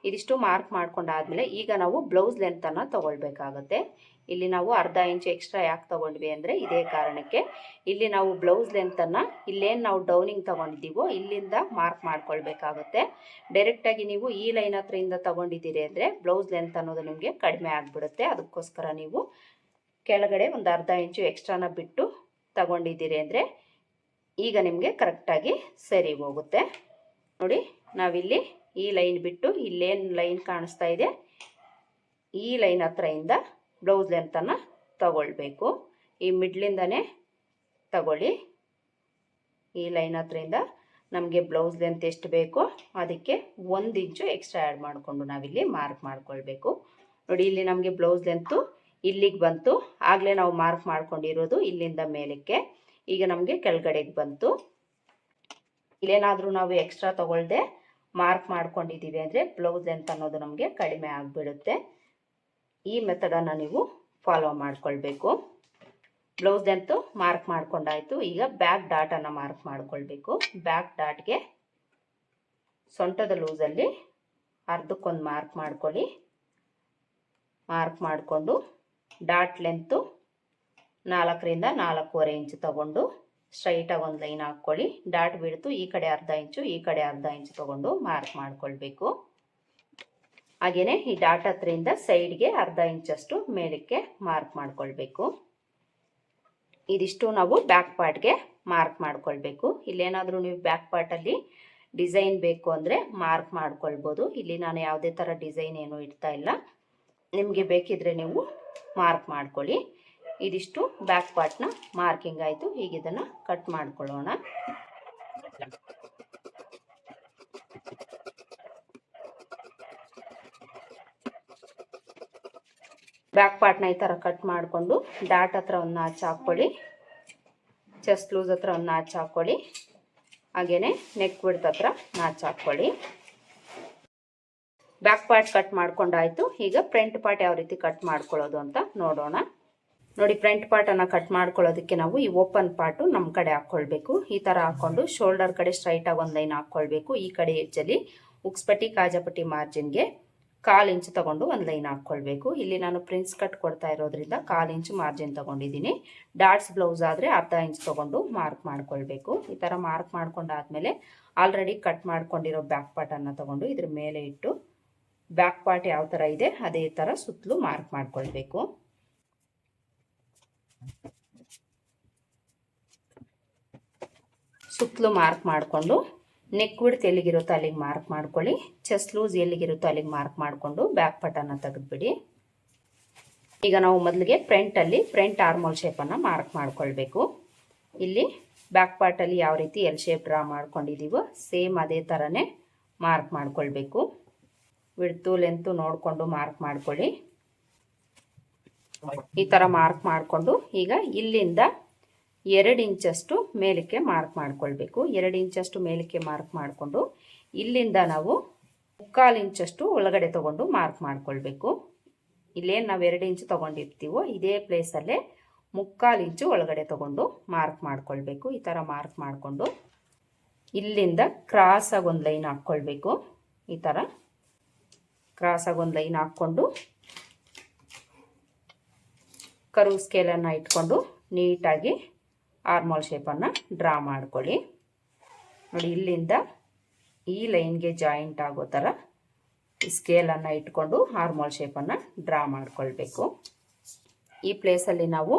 ಇದಿಷ್ಟು ಮಾರ್ಕ್ ಮಾಡ್ಕೊಂಡಾದ್ಮೇಲೆ ಈಗ ನಾವು ಬ್ಲೌಸ್ ಲೆಂತನ್ನು ತಗೊಳ್ಬೇಕಾಗುತ್ತೆ. ಇಲ್ಲಿ ನಾವು ಅರ್ಧ ಇಂಚು ಎಕ್ಸ್ಟ್ರಾ ಯಾಕೆ ತಗೊಂಡ್ವಿ ಅಂದರೆ ಇದೇ ಕಾರಣಕ್ಕೆ. ಇಲ್ಲಿ ನಾವು ಬ್ಲೌಸ್ ಲೆಂತನ್ನು ಇಲ್ಲೇನು ನಾವು ಡೌನಿಂಗ್ ತಗೊಂಡಿದ್ದೀವೋ ಇಲ್ಲಿಂದ ಮಾರ್ಕ್ ಮಾಡ್ಕೊಳ್ಬೇಕಾಗುತ್ತೆ. ಡೈರೆಕ್ಟಾಗಿ ನೀವು ಈ ಲೈನ್ ಹತ್ರದಿಂದ ತಗೊಂಡಿದ್ದೀರಿ ಅಂದರೆ ಬ್ಲೌಸ್ ಲೆಂತ್ ಅನ್ನೋದು ನಿಮಗೆ ಕಡಿಮೆ ಆಗಿಬಿಡುತ್ತೆ. ಅದಕ್ಕೋಸ್ಕರ ನೀವು ಕೆಳಗಡೆ ಒಂದು ಅರ್ಧ ಇಂಚು ಎಕ್ಸ್ಟ್ರಾನ ಬಿಟ್ಟು ತಗೊಂಡಿದ್ದೀರಿ ಅಂದರೆ ಈಗ ನಿಮಗೆ ಕರೆಕ್ಟಾಗಿ ಸರಿ ಹೋಗುತ್ತೆ. ನೋಡಿ ನಾವಿಲ್ಲಿ ಈ ಲೈನ್ ಬಿಟ್ಟು ಇಲ್ಲೇನು ಲೈನ್ ಕಾಣಿಸ್ತಾ ಇದೆ ಈ ಲೈನ್ ಹತ್ರದಿಂದ ಬ್ಲೌಸ್ ಲೆಂತನ್ನು ತಗೊಳ್ಬೇಕು. ಈ ಮಿಡ್ಲಿಂದನೇ ತಗೊಳ್ಳಿ. ಈ ಲೈನ್ ಹತ್ರದಿಂದ ನಮಗೆ ಬ್ಲೌಸ್ ಲೆಂತ್ ಎಷ್ಟು ಬೇಕೋ ಅದಕ್ಕೆ 1 ಇಂಚು ಎಕ್ಸ್ಟ್ರಾ ಆ್ಯಡ್ ಮಾಡಿಕೊಂಡು ನಾವಿಲ್ಲಿ ಮಾರ್ಕ್ ಮಾಡ್ಕೊಳ್ಬೇಕು. ನೋಡಿ ಇಲ್ಲಿ ನಮಗೆ ಬ್ಲೌಸ್ ಲೆಂತು ಇಲ್ಲಿಗೆ ಬಂತು. ಆಗಲೇ ನಾವು ಮಾರ್ಕ್ ಮಾಡ್ಕೊಂಡಿರೋದು ಇಲ್ಲಿಂದ ಮೇಲಕ್ಕೆ. ಈಗ ನಮಗೆ ಕೆಳಗಡೆಗೆ ಬಂತು. ಇಲ್ಲೇನಾದರೂ ನಾವು ಎಕ್ಸ್ಟ್ರಾ ತೊಗೊಳ್ದೆ ಮಾರ್ಕ್ ಮಾಡ್ಕೊಂಡಿದ್ದೀವಿ ಅಂದರೆ ಬ್ಲೌಸ್ ಲೆಂತ್ ಅನ್ನೋದು ನಮಗೆ ಕಡಿಮೆ ಆಗಿಬಿಡುತ್ತೆ. ಈ ಮೆಥಡನ್ನು ನೀವು ಫಾಲೋ ಮಾಡ್ಕೊಳ್ಬೇಕು. ಬ್ಲೌಸ್ ಲೆಂತು ಮಾರ್ಕ್ ಮಾಡ್ಕೊಂಡಾಯಿತು. ಈಗ ಬ್ಯಾಕ್ ಡಾಟನ್ನು ಮಾರ್ಕ್ ಮಾಡ್ಕೊಳ್ಬೇಕು. ಬ್ಯಾಕ್ ಡಾಟ್ಗೆ ಸೊಂಟದ ಲೂಸಲ್ಲಿ ಅರ್ಧಕ್ಕೊಂದು ಮಾರ್ಕ್ ಮಾಡ್ಕೊಳ್ಳಿ. ಮಾರ್ಕ್ ಮಾಡಿಕೊಂಡು ಡಾಟ್ ಲೆಂತು 4ರಿಂದ 4.25 ಇಂಚು ತಗೊಂಡು ಸ್ಟ್ರೈಟಾಗಿ ಒಂದು ಲೈನ್ ಹಾಕ್ಕೊಳ್ಳಿ. ಡಾಟ್ ಬಿಡ್ತು ಈ ಕಡೆ ಅರ್ಧ ಇಂಚು ಈ ಕಡೆ ಅರ್ಧ ಇಂಚು ತಗೊಂಡು ಮಾರ್ಕ್ ಮಾಡ್ಕೊಳ್ಬೇಕು. ಹಾಗೆಯೇ ಈ ಡಾಟ್ ಹತ್ರದಿಂದ ಸೈಡ್ಗೆ ಅರ್ಧ ಇಂಚಷ್ಟು ಮೇಲಕ್ಕೆ ಮಾರ್ಕ್ ಮಾಡ್ಕೊಳ್ಬೇಕು. ಇದಿಷ್ಟು ನಾವು ಬ್ಯಾಕ್ ಪಾರ್ಟ್ಗೆ ಮಾರ್ಕ್ ಮಾಡ್ಕೊಳ್ಬೇಕು. ಇಲ್ಲೇನಾದರೂ ನೀವು ಬ್ಯಾಕ್ ಪಾರ್ಟಲ್ಲಿ ಡಿಸೈನ್ ಬೇಕು ಅಂದರೆ ಮಾರ್ಕ್ ಮಾಡ್ಕೊಳ್ಬೋದು. ಇಲ್ಲಿ ನಾನು ಯಾವುದೇ ಥರ ಡಿಸೈನ್ ಏನು ಇಡ್ತಾ ಇಲ್ಲ. ನಿಮಗೆ ಬೇಕಿದ್ರೆ ನೀವು ಮಾರ್ಕ್ ಮಾಡ್ಕೊಳ್ಳಿ. ಇದಿಷ್ಟು ಬ್ಯಾಕ್ ಪಾರ್ಟ್ನ ಮಾರ್ಕಿಂಗ್ ಆಯಿತು. ಈಗ ಇದನ್ನು ಕಟ್ ಮಾಡ್ಕೊಳ್ಳೋಣ. ಬ್ಯಾಕ್ ಪಾರ್ಟ್ನ ಈ ಥರ ಕಟ್ ಮಾಡಿಕೊಂಡು ಡಾಟ್ ಹತ್ರ ಒಂದು ನಾಚ್ ಹಾಕ್ಕೊಳ್ಳಿ. ಚೆಸ್ಟ್ ಲೂಸ್ ಹತ್ರ ಒಂದು ನಾಚ್ ಹಾಕ್ಕೊಳ್ಳಿ. ಹಾಗೆಯೇ ನೆಕ್ ವಿಡ್ತ್ ಹತ್ರ ನಾಚ್ ಹಾಕ್ಕೊಳ್ಳಿ. ಬ್ಯಾಕ್ ಪಾರ್ಟ್ ಕಟ್ ಮಾಡ್ಕೊಂಡಾಯಿತು. ಈಗ ಫ್ರಂಟ್ ಪಾರ್ಟ್ ಯಾವ ರೀತಿ ಕಟ್ ಮಾಡ್ಕೊಳ್ಳೋದು ಅಂತ ನೋಡೋಣ. ನೋಡಿ, ಫ್ರಂಟ್ ಪಾರ್ಟನ್ನು ಕಟ್ ಮಾಡ್ಕೊಳ್ಳೋದಕ್ಕೆ ನಾವು ಈ ಓಪನ್ ಪಾರ್ಟು ನಮ್ಮ ಕಡೆ ಹಾಕ್ಕೊಳ್ಬೇಕು. ಈ ಥರ ಹಾಕ್ಕೊಂಡು ಶೋಲ್ಡರ್ ಕಡೆ ಸ್ಟ್ರೈಟಾಗಿ ಒಂದು ಲೈನ್ ಹಾಕ್ಕೊಳ್ಬೇಕು. ಈ ಕಡೆ ಎಡ್ಜಲ್ಲಿ ಉಕ್ಸ್ಪಟ್ಟಿ ಕಾಜಾಪಟ್ಟಿ ಮಾರ್ಜಿನ್ಗೆ 1/4 ಇಂಚು ತಗೊಂಡು ಒಂದು ಲೈನ್ ಹಾಕ್ಕೊಳ್ಬೇಕು. ಇಲ್ಲಿ ನಾನು ಪ್ರಿನ್ಸ್ ಕಟ್ ಕೊಡ್ತಾ ಇರೋದ್ರಿಂದ 1/4 ಇಂಚು ಮಾರ್ಜಿನ್ ತೊಗೊಂಡಿದ್ದೀನಿ. ಡಾಟ್ಸ್ ಬ್ಲೌಸ್ ಆದರೆ ಅರ್ಧ ಇಂಚು ತೊಗೊಂಡು ಮಾರ್ಕ್ ಮಾಡ್ಕೊಳ್ಬೇಕು. ಈ ಥರ ಮಾರ್ಕ್ ಮಾಡ್ಕೊಂಡಾದ್ಮೇಲೆ ಆಲ್ರೆಡಿ ಕಟ್ ಮಾಡ್ಕೊಂಡಿರೋ ಬ್ಯಾಕ್ ಪಾರ್ಟನ್ನು ತೊಗೊಂಡು ಇದ್ರ ಮೇಲೆ ಇಟ್ಟು ಬ್ಯಾಕ್ ಪಾರ್ಟ್ ಯಾವ ಥರ ಇದೆ ಅದೇ ಥರ ಸುತ್ತಲೂ ಮಾರ್ಕ್ ಮಾಡ್ಕೊಳ್ಬೇಕು. ಸುತ್ತಲೂ ಮಾರ್ಕ್ ಮಾಡಿಕೊಂಡು ನೆಕ್ ವಿಡ್ತ್ ಎಲ್ಲಿಗಿರುತ್ತೋ ಅಲ್ಲಿಗೆ ಮಾರ್ಕ್ ಮಾಡ್ಕೊಳ್ಳಿ. ಚೆಸ್ಟ್ ಲೂಸ್ ಎಲ್ಲಿಗಿರುತ್ತೋ ಅಲ್ಲಿಗೆ ಮಾರ್ಕ್ ಮಾಡಿಕೊಂಡು ಬ್ಯಾಕ್ ಪಾರ್ಟನ್ನು ತೆಗೆದುಬಿಡಿ. ಈಗ ನಾವು ಮೊದಲಿಗೆ ಫ್ರಂಟ್ ಆರ್ಮೋಲ್ ಶೇಪನ್ನು ಮಾರ್ಕ್ ಮಾಡ್ಕೊಳ್ಬೇಕು. ಇಲ್ಲಿ ಬ್ಯಾಕ್ ಪಾರ್ಟಲ್ಲಿ ಯಾವ ರೀತಿ ಎಲ್ ಶೇಪ್ ಡ್ರಾ ಮಾಡ್ಕೊಂಡಿದ್ದೀವೋ ಸೇಮ್ ಅದೇ ಥರನೇ ಮಾರ್ಕ್ ಮಾಡ್ಕೊಳ್ಬೇಕು. ವಿಡ್ತು ಲೆಂತು ನೋಡಿಕೊಂಡು ಮಾರ್ಕ್ ಮಾಡ್ಕೊಳ್ಳಿ. ಈ ಥರ ಮಾರ್ಕ್ ಮಾಡಿಕೊಂಡು ಈಗ ಇಲ್ಲಿಂದ 2 ಇಂಚಷ್ಟು ಮೇಲಕ್ಕೆ ಮಾರ್ಕ್ ಮಾಡ್ಕೊಳ್ಬೇಕು. 2 ಇಂಚಷ್ಟು ಮೇಲಕ್ಕೆ ಮಾರ್ಕ್ ಮಾಡಿಕೊಂಡು ಇಲ್ಲಿಂದ ನಾವು 3/4 ಇಂಚಷ್ಟು ಒಳಗಡೆ ತೊಗೊಂಡು ಮಾರ್ಕ್ ಮಾಡ್ಕೊಳ್ಬೇಕು. ಇಲ್ಲೇನು ನಾವು 2 ಇಂಚು ತೊಗೊಂಡಿರ್ತೀವೋ ಇದೇ ಪ್ಲೇಸಲ್ಲೇ 3/4 ಇಂಚು ಒಳಗಡೆ ತೊಗೊಂಡು ಮಾರ್ಕ್ ಮಾಡ್ಕೊಳ್ಬೇಕು. ಈ ಥರ ಮಾರ್ಕ್ ಮಾಡಿಕೊಂಡು ಇಲ್ಲಿಂದ ಕ್ರಾಸಾಗಿ ಒಂದು ಲೈನ್ ಹಾಕ್ಕೊಳ್ಬೇಕು. ಈ ಥರ ಕ್ರಾಸಾಗಿ ಒಂದು ಲೈನ್ ಹಾಕ್ಕೊಂಡು ಕರ್ವ್ ಸ್ಕೇಲನ್ನು ಇಟ್ಕೊಂಡು ನೀಟಾಗಿ ಆರ್ಮೋಲ್ ಶೇಪನ್ನು ಡ್ರಾ ಮಾಡ್ಕೊಳ್ಳಿ. ನೋಡಿ, ಇಲ್ಲಿಂದ ಈ ಲೈನ್ಗೆ ಜಾಯಿಂಟ್ ಆಗೋ ಥರ ಈ ಸ್ಕೇಲನ್ನು ಇಟ್ಕೊಂಡು ಆರ್ಮೋಲ್ ಶೇಪನ್ನು ಡ್ರಾ ಮಾಡ್ಕೊಳ್ಬೇಕು. ಈ ಪ್ಲೇಸಲ್ಲಿ ನಾವು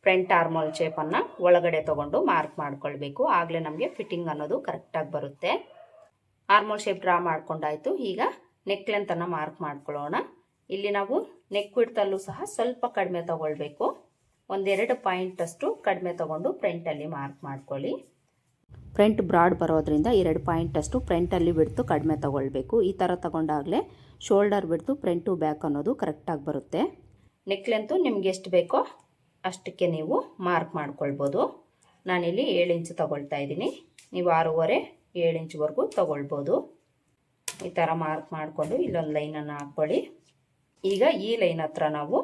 ಫ್ರಂಟ್ ಆರ್ಮೋಲ್ ಶೇಪನ್ನು ಒಳಗಡೆ ತೊಗೊಂಡು ಮಾರ್ಕ್ ಮಾಡ್ಕೊಳ್ಬೇಕು. ಆಗಲೇ ನಮಗೆ ಫಿಟ್ಟಿಂಗ್ ಅನ್ನೋದು ಕರೆಕ್ಟಾಗಿ ಬರುತ್ತೆ. ಆರ್ಮೋಲ್ ಶೇಪ್ ಡ್ರಾ ಮಾಡ್ಕೊಂಡಾಯಿತು. ಈಗ ನೆಕ್ ಲೆಂತನ್ನು ಮಾರ್ಕ್ ಮಾಡ್ಕೊಳ್ಳೋಣ. ಇಲ್ಲಿ ನಾವು ನೆಕ್ ವಿಡ್ತಲ್ಲೂ ಸಹ ಸ್ವಲ್ಪ ಕಡಿಮೆ ತೊಗೊಳ್ಬೇಕು. 1-2 ಪಾಯಿಂಟಷ್ಟು ಕಡಿಮೆ ತೊಗೊಂಡು ಫ್ರಂಟಲ್ಲಿ ಮಾರ್ಕ್ ಮಾಡ್ಕೊಳ್ಳಿ. ಫ್ರಂಟ್ ಬ್ರಾಡ್ ಬರೋದ್ರಿಂದ 2 ಪಾಯಿಂಟಷ್ಟು ಫ್ರಂಟಲ್ಲಿ ಬಿಡ್ತು ಕಡಿಮೆ ತೊಗೊಳ್ಬೇಕು. ಈ ಥರ ತೊಗೊಂಡಾಗಲೇ ಶೋಲ್ಡರ್ ಬಿಡ್ತು ಫ್ರಂಟು ಬ್ಯಾಕ್ ಅನ್ನೋದು ಕರೆಕ್ಟಾಗಿ ಬರುತ್ತೆ. ನೆಕ್ ಲೆಂತು ನಿಮ್ಗೆ ಎಷ್ಟು ಬೇಕೋ ಅಷ್ಟಕ್ಕೆ ನೀವು ಮಾರ್ಕ್ ಮಾಡ್ಕೊಳ್ಬೋದು. ನಾನಿಲ್ಲಿ 7 ಇಂಚು ತೊಗೊಳ್ತಾ ಇದ್ದೀನಿ. ನೀವು 6.5-7 ಇಂಚ್ವರೆಗೂ ತೊಗೊಳ್ಬೋದು. ಈ ಥರ ಮಾರ್ಕ್ ಮಾಡಿಕೊಂಡು ಇಲ್ಲೊಂದು ಲೈನನ್ನು ಹಾಕ್ಕೊಳ್ಳಿ. ಈಗ ಈ ಲೈನ್ ಹತ್ರ ನಾವು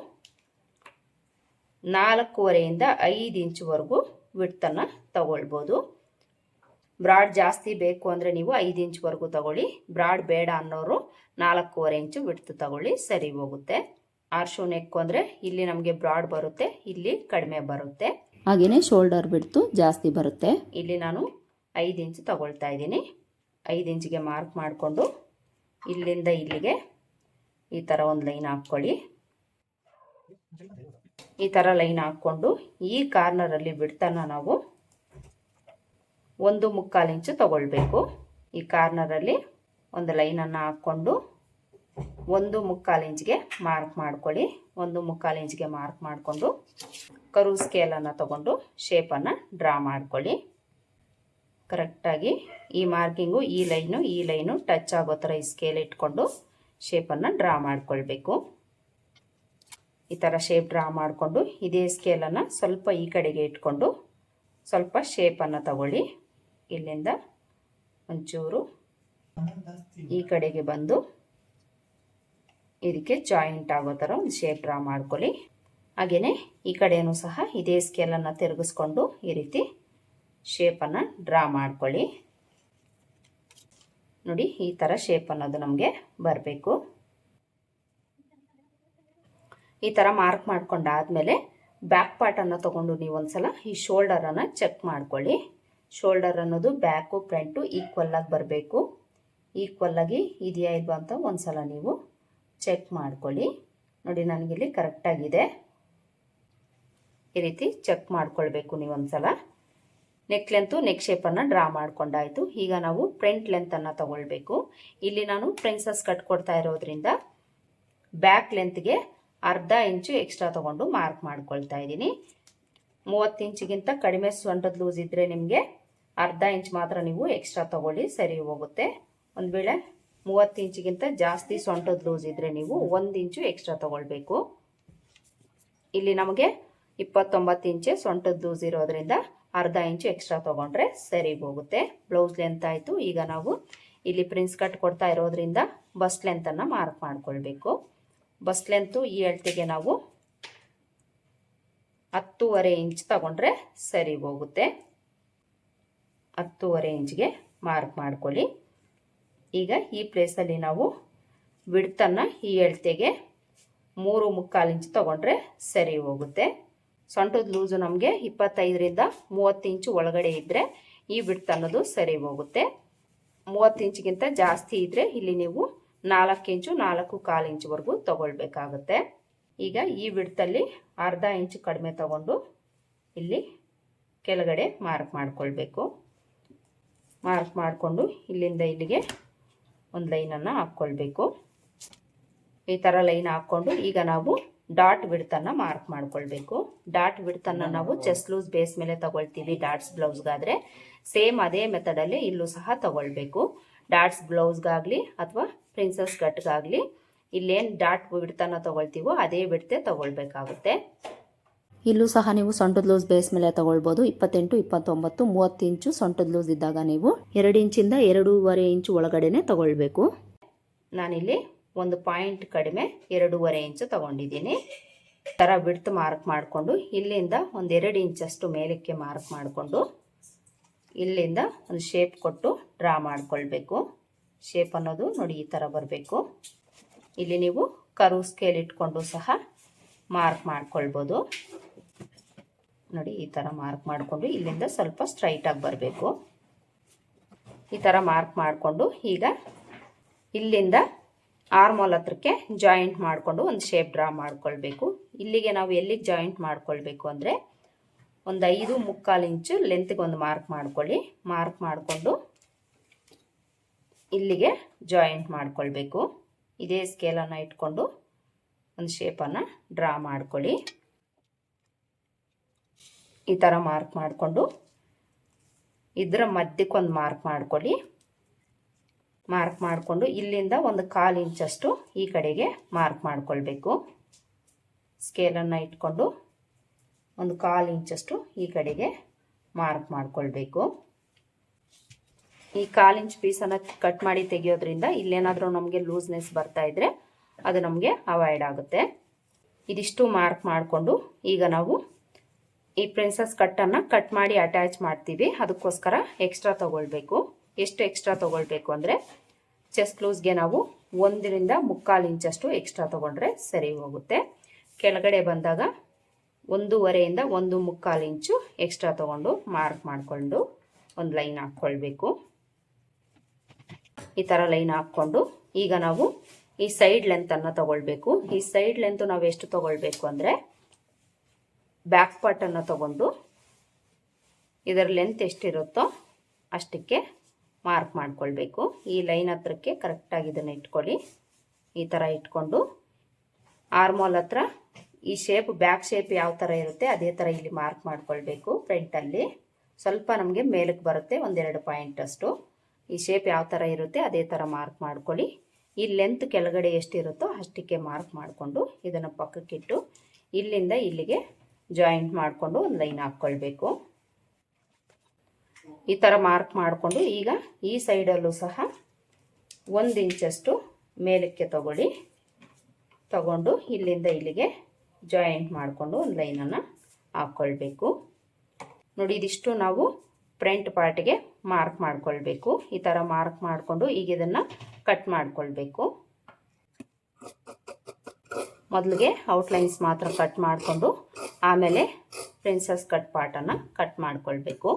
4.5ಇಂದ 5 ಇಂಚುವರೆಗೂ ವಿಡ್ತನ್ನು ತಗೊಳ್ಬೋದು. ಬ್ರಾಡ್ ಜಾಸ್ತಿ ಬೇಕು ಅಂದರೆ ನೀವು 5 ಇಂಚ್ವರೆಗೂ ತಗೊಳ್ಳಿ. ಬ್ರಾಡ್ ಬೇಡ ಅನ್ನೋರು 4.5 ಇಂಚು ವಿಡ್ತ್ ತಗೊಳ್ಳಿ, ಸರಿ ಹೋಗುತ್ತೆ. ಆರ್ಶೋ ನೆಕ್ ಅಂದರೆ ಇಲ್ಲಿ ನಮಗೆ ಬ್ರಾಡ್ ಬರುತ್ತೆ, ಇಲ್ಲಿ ಕಡಿಮೆ ಬರುತ್ತೆ. ಹಾಗೆಯೇ ಶೋಲ್ಡರ್ ವಿಡ್ತು ಜಾಸ್ತಿ ಬರುತ್ತೆ. ಇಲ್ಲಿ ನಾನು 5 ಇಂಚು ತಗೊಳ್ತಾ ಇದ್ದೀನಿ. 5 ಇಂಚಿಗೆ ಮಾರ್ಕ್ ಮಾಡಿಕೊಂಡು ಇಲ್ಲಿಂದ ಇಲ್ಲಿಗೆ ಈ ಥರ ಒಂದು ಲೈನ್ ಹಾಕ್ಕೊಳ್ಳಿ. ಈ ಥರ ಲೈನ್ ಹಾಕ್ಕೊಂಡು ಈ ಕಾರ್ನರಲ್ಲಿ ವಿಡ್ತನ್ನು ನಾವು 1/4 ಇಂಚು ತಗೊಳ್ಬೇಕು. ಈ ಕಾರ್ನರಲ್ಲಿ ಒಂದು ಲೈನನ್ನು ಹಾಕ್ಕೊಂಡು 1/4 ಇಂಚ್ಗೆ ಮಾರ್ಕ್ ಮಾಡ್ಕೊಳ್ಳಿ. 1/4 ಇಂಚ್ಗೆ ಮಾರ್ಕ್ ಮಾಡಿಕೊಂಡು ಕರ್ವ್ ಸ್ಕೇಲನ್ನು ತಗೊಂಡು ಶೇಪನ್ನು ಡ್ರಾ ಮಾಡ್ಕೊಳ್ಳಿ. ಕರೆಕ್ಟಾಗಿ ಈ ಮಾರ್ಕಿಂಗು ಈ ಲೈನು ಟಚ್ ಆಗೋ ಥರ ಈ ಸ್ಕೇಲ್ ಇಟ್ಕೊಂಡು ಶೇಪನ್ನು ಡ್ರಾ ಮಾಡ್ಕೊಳ್ಬೇಕು. ಈ ಥರ ಶೇಪ್ ಡ್ರಾ ಮಾಡಿಕೊಂಡು ಇದೇ ಸ್ಕೇಲನ್ನು ಸ್ವಲ್ಪ ಈ ಕಡೆಗೆ ಇಟ್ಕೊಂಡು ಸ್ವಲ್ಪ ಶೇಪನ್ನು ತಗೊಳ್ಳಿ. ಇಲ್ಲಿಂದ ಒಂಚೂರು ಈ ಕಡೆಗೆ ಬಂದು ಇದಕ್ಕೆ ಜಾಯಿಂಟ್ ಆಗೋ ಥರ ಒಂದು ಶೇಪ್ ಡ್ರಾ ಮಾಡ್ಕೊಳ್ಳಿ. ಹಾಗೆಯೇ ಈ ಕಡೆಯೂ ಸಹ ಇದೇ ಸ್ಕೇಲನ್ನು ತಿರುಗಿಸ್ಕೊಂಡು ಈ ರೀತಿ ಶೇಪನ್ನು ಡ್ರಾ ಮಾಡ್ಕೊಳ್ಳಿ. ನೋಡಿ, ಈ ಥರ ಶೇಪ್ ಅನ್ನೋದು ನಮಗೆ ಬರಬೇಕು. ಈ ಥರ ಮಾರ್ಕ್ ಮಾಡ್ಕೊಂಡಾದಮೇಲೆ ಬ್ಯಾಕ್ ಪಾರ್ಟನ್ನು ತೊಗೊಂಡು ನೀವು ಒಂದ್ಸಲ ಈ ಶೋಲ್ಡರನ್ನು ಚೆಕ್ ಮಾಡ್ಕೊಳ್ಳಿ. ಶೋಲ್ಡರ್ ಅನ್ನೋದು ಬ್ಯಾಕು ಫ್ರಂಟು ಈಕ್ವಲ್ಲಾಗಿ ಬರಬೇಕು. ಈಕ್ವಲ್ಲಾಗಿ ಇದೆಯಾ ಇಲ್ವಾ ಅಂತ ಒಂದ್ಸಲ ನೀವು ಚೆಕ್ ಮಾಡ್ಕೊಳ್ಳಿ. ನೋಡಿ, ನನಗಿಲ್ಲಿ ಕರೆಕ್ಟಾಗಿದೆ. ಈ ರೀತಿ ಚೆಕ್ ಮಾಡ್ಕೊಳ್ಬೇಕು ನೀವು ಒಂದ್ಸಲ. ನೆಕ್ ಲೆಂತು ನೆಕ್ ಶೇಪನ್ನು ಡ್ರಾ ಮಾಡ್ಕೊಂಡಾಯಿತು. ಈಗ ನಾವು ಫ್ರಂಟ್ ಲೆಂತನ್ನು ತಗೊಳ್ಬೇಕು. ಇಲ್ಲಿ ನಾನು ಪ್ರಿನ್ಸಸ್ ಕಟ್ ಕೊಡ್ತಾ ಇರೋದ್ರಿಂದ ಬ್ಯಾಕ್ ಲೆಂತ್ಗೆ ಅರ್ಧ ಇಂಚು ಎಕ್ಸ್ಟ್ರಾ ತೊಗೊಂಡು ಮಾರ್ಕ್ ಮಾಡ್ಕೊಳ್ತಾ ಇದ್ದೀನಿ. 30 ಇಂಚಿಗಿಂತ ಕಡಿಮೆ ಸೊಂಟದ ಲೂಸ್ ಇದ್ದರೆ ನಿಮಗೆ ಅರ್ಧ ಇಂಚ್ ಮಾತ್ರ ನೀವು ಎಕ್ಸ್ಟ್ರಾ ತೊಗೊಳ್ಳಿ, ಸರಿ ಹೋಗುತ್ತೆ. ಒಂದು ವೇಳೆ 30 ಇಂಚಿಗಿಂತ ಜಾಸ್ತಿ ಸೊಂಟದ ಲೂಸ್ ಇದ್ದರೆ ನೀವು 1 ಇಂಚು ಎಕ್ಸ್ಟ್ರಾ ತೊಗೊಳ್ಬೇಕು. ಇಲ್ಲಿ ನಮಗೆ 29 ಇಂಚು ಸೊಂಟದ ಲೂಸ್ ಇರೋದ್ರಿಂದ ಅರ್ಧ ಇಂಚು ಎಕ್ಸ್ಟ್ರಾ ತೊಗೊಂಡ್ರೆ ಸರಿ ಹೋಗುತ್ತೆ. ಬ್ಲೌಸ್ ಲೆಂತ್ ಆಯಿತು. ಈಗ ನಾವು ಇಲ್ಲಿ ಪ್ರಿನ್ಸ್ ಕಟ್ ಕೊಡ್ತಾ ಇರೋದ್ರಿಂದ ಬಸ್ಟ್ ಲೆಂತನ್ನು ಮಾರ್ಕ್ ಮಾಡ್ಕೊಳ್ಬೇಕು. ಬಸ್ಟ್ ಲೆಂತು ಈ ಅಳತೆಗೆ ನಾವು 10.5 ಇಂಚ್ ತಗೊಂಡ್ರೆ ಸರಿ ಹೋಗುತ್ತೆ. 10.5 ಇಂಚ್ಗೆ ಮಾರ್ಕ್ ಮಾಡ್ಕೊಳ್ಳಿ. ಈಗ ಈ ಪ್ಲೇಸಲ್ಲಿ ನಾವು ವಿಡ್ತನ್ನು ಈ ಅಳತೆಗೆ 3.25 ಇಂಚ್ ತಗೊಂಡ್ರೆ ಸರಿ ಹೋಗುತ್ತೆ. ಸೊಂಟದ ಲೂಸು ನಮಗೆ 25ರಿಂದ 30 ಇಂಚು ಒಳಗಡೆ ಇದ್ದರೆ ಈ ವಿಡ್ತ್ ಅನ್ನೋದು ಸರಿ ಹೋಗುತ್ತೆ. 30 ಇಂಚಿಗಿಂತ ಜಾಸ್ತಿ ಇದ್ದರೆ ಇಲ್ಲಿ ನೀವು 4 ಇಂಚು 4.25 ಇಂಚ್ವರೆಗೂ ತಗೊಳ್ಬೇಕಾಗುತ್ತೆ. ಈಗ ಈ ವಿಡ್ತಲ್ಲಿ ಅರ್ಧ ಇಂಚು ಕಡಿಮೆ ತಗೊಂಡು ಇಲ್ಲಿ ಕೆಳಗಡೆ ಮಾರ್ಕ್ ಮಾಡ್ಕೊಳ್ಬೇಕು. ಮಾರ್ಕ್ ಮಾಡಿಕೊಂಡು ಇಲ್ಲಿಂದ ಇಲ್ಲಿಗೆ ಒಂದು ಲೈನನ್ನು ಹಾಕ್ಕೊಳ್ಬೇಕು. ಈ ಥರ ಲೈನ್ ಹಾಕ್ಕೊಂಡು ಈಗ ನಾವು ಡಾಟ್ ವಿಡ್ತನ್ನು ಮಾರ್ಕ್ ಮಾಡ್ಕೊಳ್ಬೇಕು. ಡಾಟ್ ವಿಡ್ತನ್ನು ನಾವು ಚೆಸ್ಟ್ ಲೂಸ್ ಬೇಸ್ ಮೇಲೆ ತಗೊಳ್ತೀವಿ ಡಾಟ್ಸ್ ಬ್ಲೌಸ್ಗಾದರೆ. ಸೇಮ್ ಅದೇ ಮೆಥಡಲ್ಲಿ ಇಲ್ಲೂ ಸಹ ತಗೊಳ್ಬೇಕು. ಡಾಟ್ಸ್ ಬ್ಲೌಸ್ಗಾಗಲಿ ಅಥವಾ ಪ್ರಿನ್ಸಸ್ ಕಟ್ಗಾಗಲಿ ಇಲ್ಲೇನು ಡಾಟ್ ವಿಡ್ತನ್ನು ತಗೊಳ್ತೀವೋ ಅದೇ ವಿಡ್ತೆ ತಗೊಳ್ಬೇಕಾಗುತ್ತೆ. ಇಲ್ಲೂ ಸಹ ನೀವು ಸೊಂಟದ ಲೂಸ್ ಬೇಸ್ ಮೇಲೆ ತಗೊಳ್ಬೋದು. 28, 29, 30 ಇಂಚು ಸೊಂಟದ ಲೂಸ್ ಇದ್ದಾಗ ನೀವು 2 ಇಂಚಿಂದ 2.5 ಇಂಚು ಒಳಗಡೆನೆ ತಗೊಳ್ಬೇಕು. ನಾನಿಲ್ಲಿ 1 ಪಾಯಿಂಟ್ ಕಡಿಮೆ 2.5 ಇಂಚು ತಗೊಂಡಿದ್ದೀನಿ. ಈ ಥರ ವಿಡ್ತ್ ಮಾರ್ಕ್ ಮಾಡಿಕೊಂಡು ಇಲ್ಲಿಂದ ಒಂದು 2 ಇಂಚಷ್ಟು ಮೇಲಕ್ಕೆ ಮಾರ್ಕ್ ಮಾಡಿಕೊಂಡು ಇಲ್ಲಿಂದ ಒಂದು ಶೇಪ್ ಕೊಟ್ಟು ಡ್ರಾ ಮಾಡ್ಕೊಳ್ಬೇಕು. ಶೇಪ್ ಅನ್ನೋದು ನೋಡಿ ಈ ಥರ ಬರಬೇಕು. ಇಲ್ಲಿ ನೀವು ಕರ್ವ್ ಸ್ಕೇಲ್ ಇಟ್ಕೊಂಡು ಸಹ ಮಾರ್ಕ್ ಮಾಡ್ಕೊಳ್ಬೋದು. ನೋಡಿ, ಈ ಥರ ಮಾರ್ಕ್ ಮಾಡಿಕೊಂಡು ಇಲ್ಲಿಂದ ಸ್ವಲ್ಪ ಸ್ಟ್ರೈಟಾಗಿ ಬರಬೇಕು. ಈ ಥರ ಮಾರ್ಕ್ ಮಾಡಿಕೊಂಡು ಈಗ ಇಲ್ಲಿಂದ ಆರ್ಮೋಲ್ ಹತ್ರಕ್ಕೆ ಜಾಯಿಂಟ್ ಮಾಡಿಕೊಂಡು ಒಂದು ಶೇಪ್ ಡ್ರಾ ಮಾಡ್ಕೊಳ್ಬೇಕು. ಇಲ್ಲಿಗೆ ನಾವು ಎಲ್ಲಿಗೆ ಜಾಯಿಂಟ್ ಮಾಡ್ಕೊಳ್ಬೇಕು ಅಂದರೆ ಒಂದು 5.25 ಇಂಚು ಲೆಂತ್ಗೆ ಒಂದು ಮಾರ್ಕ್ ಮಾಡ್ಕೊಳ್ಳಿ. ಮಾರ್ಕ್ ಮಾಡಿಕೊಂಡು ಇಲ್ಲಿಗೆ ಜಾಯಿಂಟ್ ಮಾಡ್ಕೊಳ್ಬೇಕು. ಇದೇ ಸ್ಕೇಲನ್ನು ಇಟ್ಕೊಂಡು ಒಂದು ಶೇಪನ್ನು ಡ್ರಾ ಮಾಡ್ಕೊಳ್ಳಿ. ಈ ಥರ ಮಾರ್ಕ್ ಮಾಡಿಕೊಂಡು ಇದರ ಮಧ್ಯಕ್ಕೊಂದು ಮಾರ್ಕ್ ಮಾಡ್ಕೊಳ್ಳಿ. ಮಾರ್ಕ್ ಮಾಡಿಕೊಂಡು ಇಲ್ಲಿಂದ ಒಂದು 1/4 ಇಂಚಷ್ಟು ಈ ಕಡೆಗೆ ಮಾರ್ಕ್ ಮಾಡ್ಕೊಳ್ಬೇಕು. ಸ್ಕೇಲನ್ನು ಇಟ್ಕೊಂಡು ಒಂದು 1/4 ಇಂಚಷ್ಟು ಈ ಕಡೆಗೆ ಮಾರ್ಕ್ ಮಾಡ್ಕೊಳ್ಬೇಕು. ಈ 1/4 ಇಂಚ್ ಪೀಸನ್ನು ಕಟ್ ಮಾಡಿ ತೆಗೆಯೋದ್ರಿಂದ ಇಲ್ಲೇನಾದರೂ ನಮಗೆ ಲೂಸ್ನೆಸ್ ಬರ್ತಾ ಇದ್ದರೆ ಅದು ನಮಗೆ ಅವಾಯ್ಡ್ ಆಗುತ್ತೆ. ಇದಿಷ್ಟು ಮಾರ್ಕ್ ಮಾಡಿಕೊಂಡು ಈಗ ನಾವು ಈ ಪ್ರಿನ್ಸಸ್ ಕಟ್ಟನ್ನು ಕಟ್ ಮಾಡಿ ಅಟ್ಯಾಚ್ ಮಾಡ್ತೀವಿ. ಅದಕ್ಕೋಸ್ಕರ ಎಕ್ಸ್ಟ್ರಾ ತೊಗೊಳ್ಬೇಕು. ಎಷ್ಟು ಎಕ್ಸ್ಟ್ರಾ ತೊಗೊಳ್ಬೇಕು ಅಂದರೆ ಚೆಸ್ಟ್ ಲೂಸ್ಗೆ ನಾವು 1ರಿಂದ 3/4 ಇಂಚಷ್ಟು ಎಕ್ಸ್ಟ್ರಾ ತೊಗೊಂಡ್ರೆ ಸರಿ ಹೋಗುತ್ತೆ. ಕೆಳಗಡೆ ಬಂದಾಗ 1.5ರಿಂದ 1.25 ಇಂಚು ಎಕ್ಸ್ಟ್ರಾ ತೊಗೊಂಡು ಮಾರ್ಕ್ ಮಾಡಿಕೊಂಡು ಒಂದು ಲೈನ್ ಹಾಕ್ಕೊಳ್ಬೇಕು. ಈ ಥರ ಲೈನ್ ಹಾಕ್ಕೊಂಡು ಈಗ ನಾವು ಈ ಸೈಡ್ ಲೆಂತನ್ನು ತಗೊಳ್ಬೇಕು. ಈ ಸೈಡ್ ಲೆಂತ್ ನಾವು ಎಷ್ಟು ತಗೊಳ್ಬೇಕು ಅಂದರೆ ಬ್ಯಾಕ್ ಪಾರ್ಟನ್ನು ತಗೊಂಡು ಇದರ ಲೆಂತ್ ಎಷ್ಟಿರುತ್ತೋ ಅಷ್ಟಕ್ಕೆ ಮಾರ್ಕ್ ಮಾಡ್ಕೊಳ್ಬೇಕು. ಈ ಲೈನ್ ಹತ್ರಕ್ಕೆ ಕರೆಕ್ಟಾಗಿ ಇದನ್ನು ಇಟ್ಕೊಳ್ಳಿ. ಈ ಥರ ಇಟ್ಕೊಂಡು ಆರ್ಮೋಲ್ ಹತ್ರ ಈ ಶೇಪ್ ಬ್ಯಾಕ್ ಶೇಪ್ ಯಾವ ಥರ ಇರುತ್ತೆ ಅದೇ ಥರ ಇಲ್ಲಿ ಮಾರ್ಕ್ ಮಾಡ್ಕೊಳ್ಬೇಕು. ಫ್ರಂಟಲ್ಲಿ ಸ್ವಲ್ಪ ನಮಗೆ ಮೇಲಕ್ಕೆ ಬರುತ್ತೆ, 1-2 ಪಾಯಿಂಟ್ ಅಷ್ಟು. ಈ ಶೇಪ್ ಯಾವ ಥರ ಇರುತ್ತೆ ಅದೇ ಥರ ಮಾರ್ಕ್ ಮಾಡ್ಕೊಳ್ಳಿ. ಈ ಲೆಂತ್ ಕೆಳಗಡೆ ಎಷ್ಟಿರುತ್ತೋ ಅಷ್ಟಕ್ಕೆ ಮಾರ್ಕ್ ಮಾಡಿಕೊಂಡು ಇದನ್ನು ಪಕ್ಕಕ್ಕಿಟ್ಟು ಇಲ್ಲಿಂದ ಇಲ್ಲಿಗೆ ಜಾಯಿಂಟ್ ಮಾಡಿಕೊಂಡು ಒಂದು ಲೈನ್ ಹಾಕ್ಕೊಳ್ಬೇಕು. ಈ ಥರ ಮಾರ್ಕ್ ಮಾಡಿಕೊಂಡು ಈಗ ಈ ಸೈಡಲ್ಲೂ ಸಹ 1 ಇಂಚಷ್ಟು ಮೇಲಕ್ಕೆ ತಗೊಂಡು ಇಲ್ಲಿಂದ ಇಲ್ಲಿಗೆ ಜಾಯಿಂಟ್ ಮಾಡಿಕೊಂಡು ಒಂದು ಲೈನನ್ನು ಹಾಕ್ಕೊಳ್ಬೇಕು. ನೋಡಿ, ಇದಿಷ್ಟು ನಾವು ಫ್ರಂಟ್ ಪಾರ್ಟ್ಗೆ ಮಾರ್ಕ್ ಮಾಡ್ಕೊಳ್ಬೇಕು. ಈ ಥರ ಮಾರ್ಕ್ ಮಾಡಿಕೊಂಡು ಈಗ ಇದನ್ನು ಕಟ್ ಮಾಡ್ಕೊಳ್ಬೇಕು. ಮೊದಲಿಗೆ ಔಟ್ಲೈನ್ಸ್ ಮಾತ್ರ ಕಟ್ ಮಾಡಿಕೊಂಡು ಆಮೇಲೆ ಪ್ರಿನ್ಸಸ್ ಕಟ್ ಪಾರ್ಟನ್ನು ಕಟ್ ಮಾಡ್ಕೊಳ್ಬೇಕು.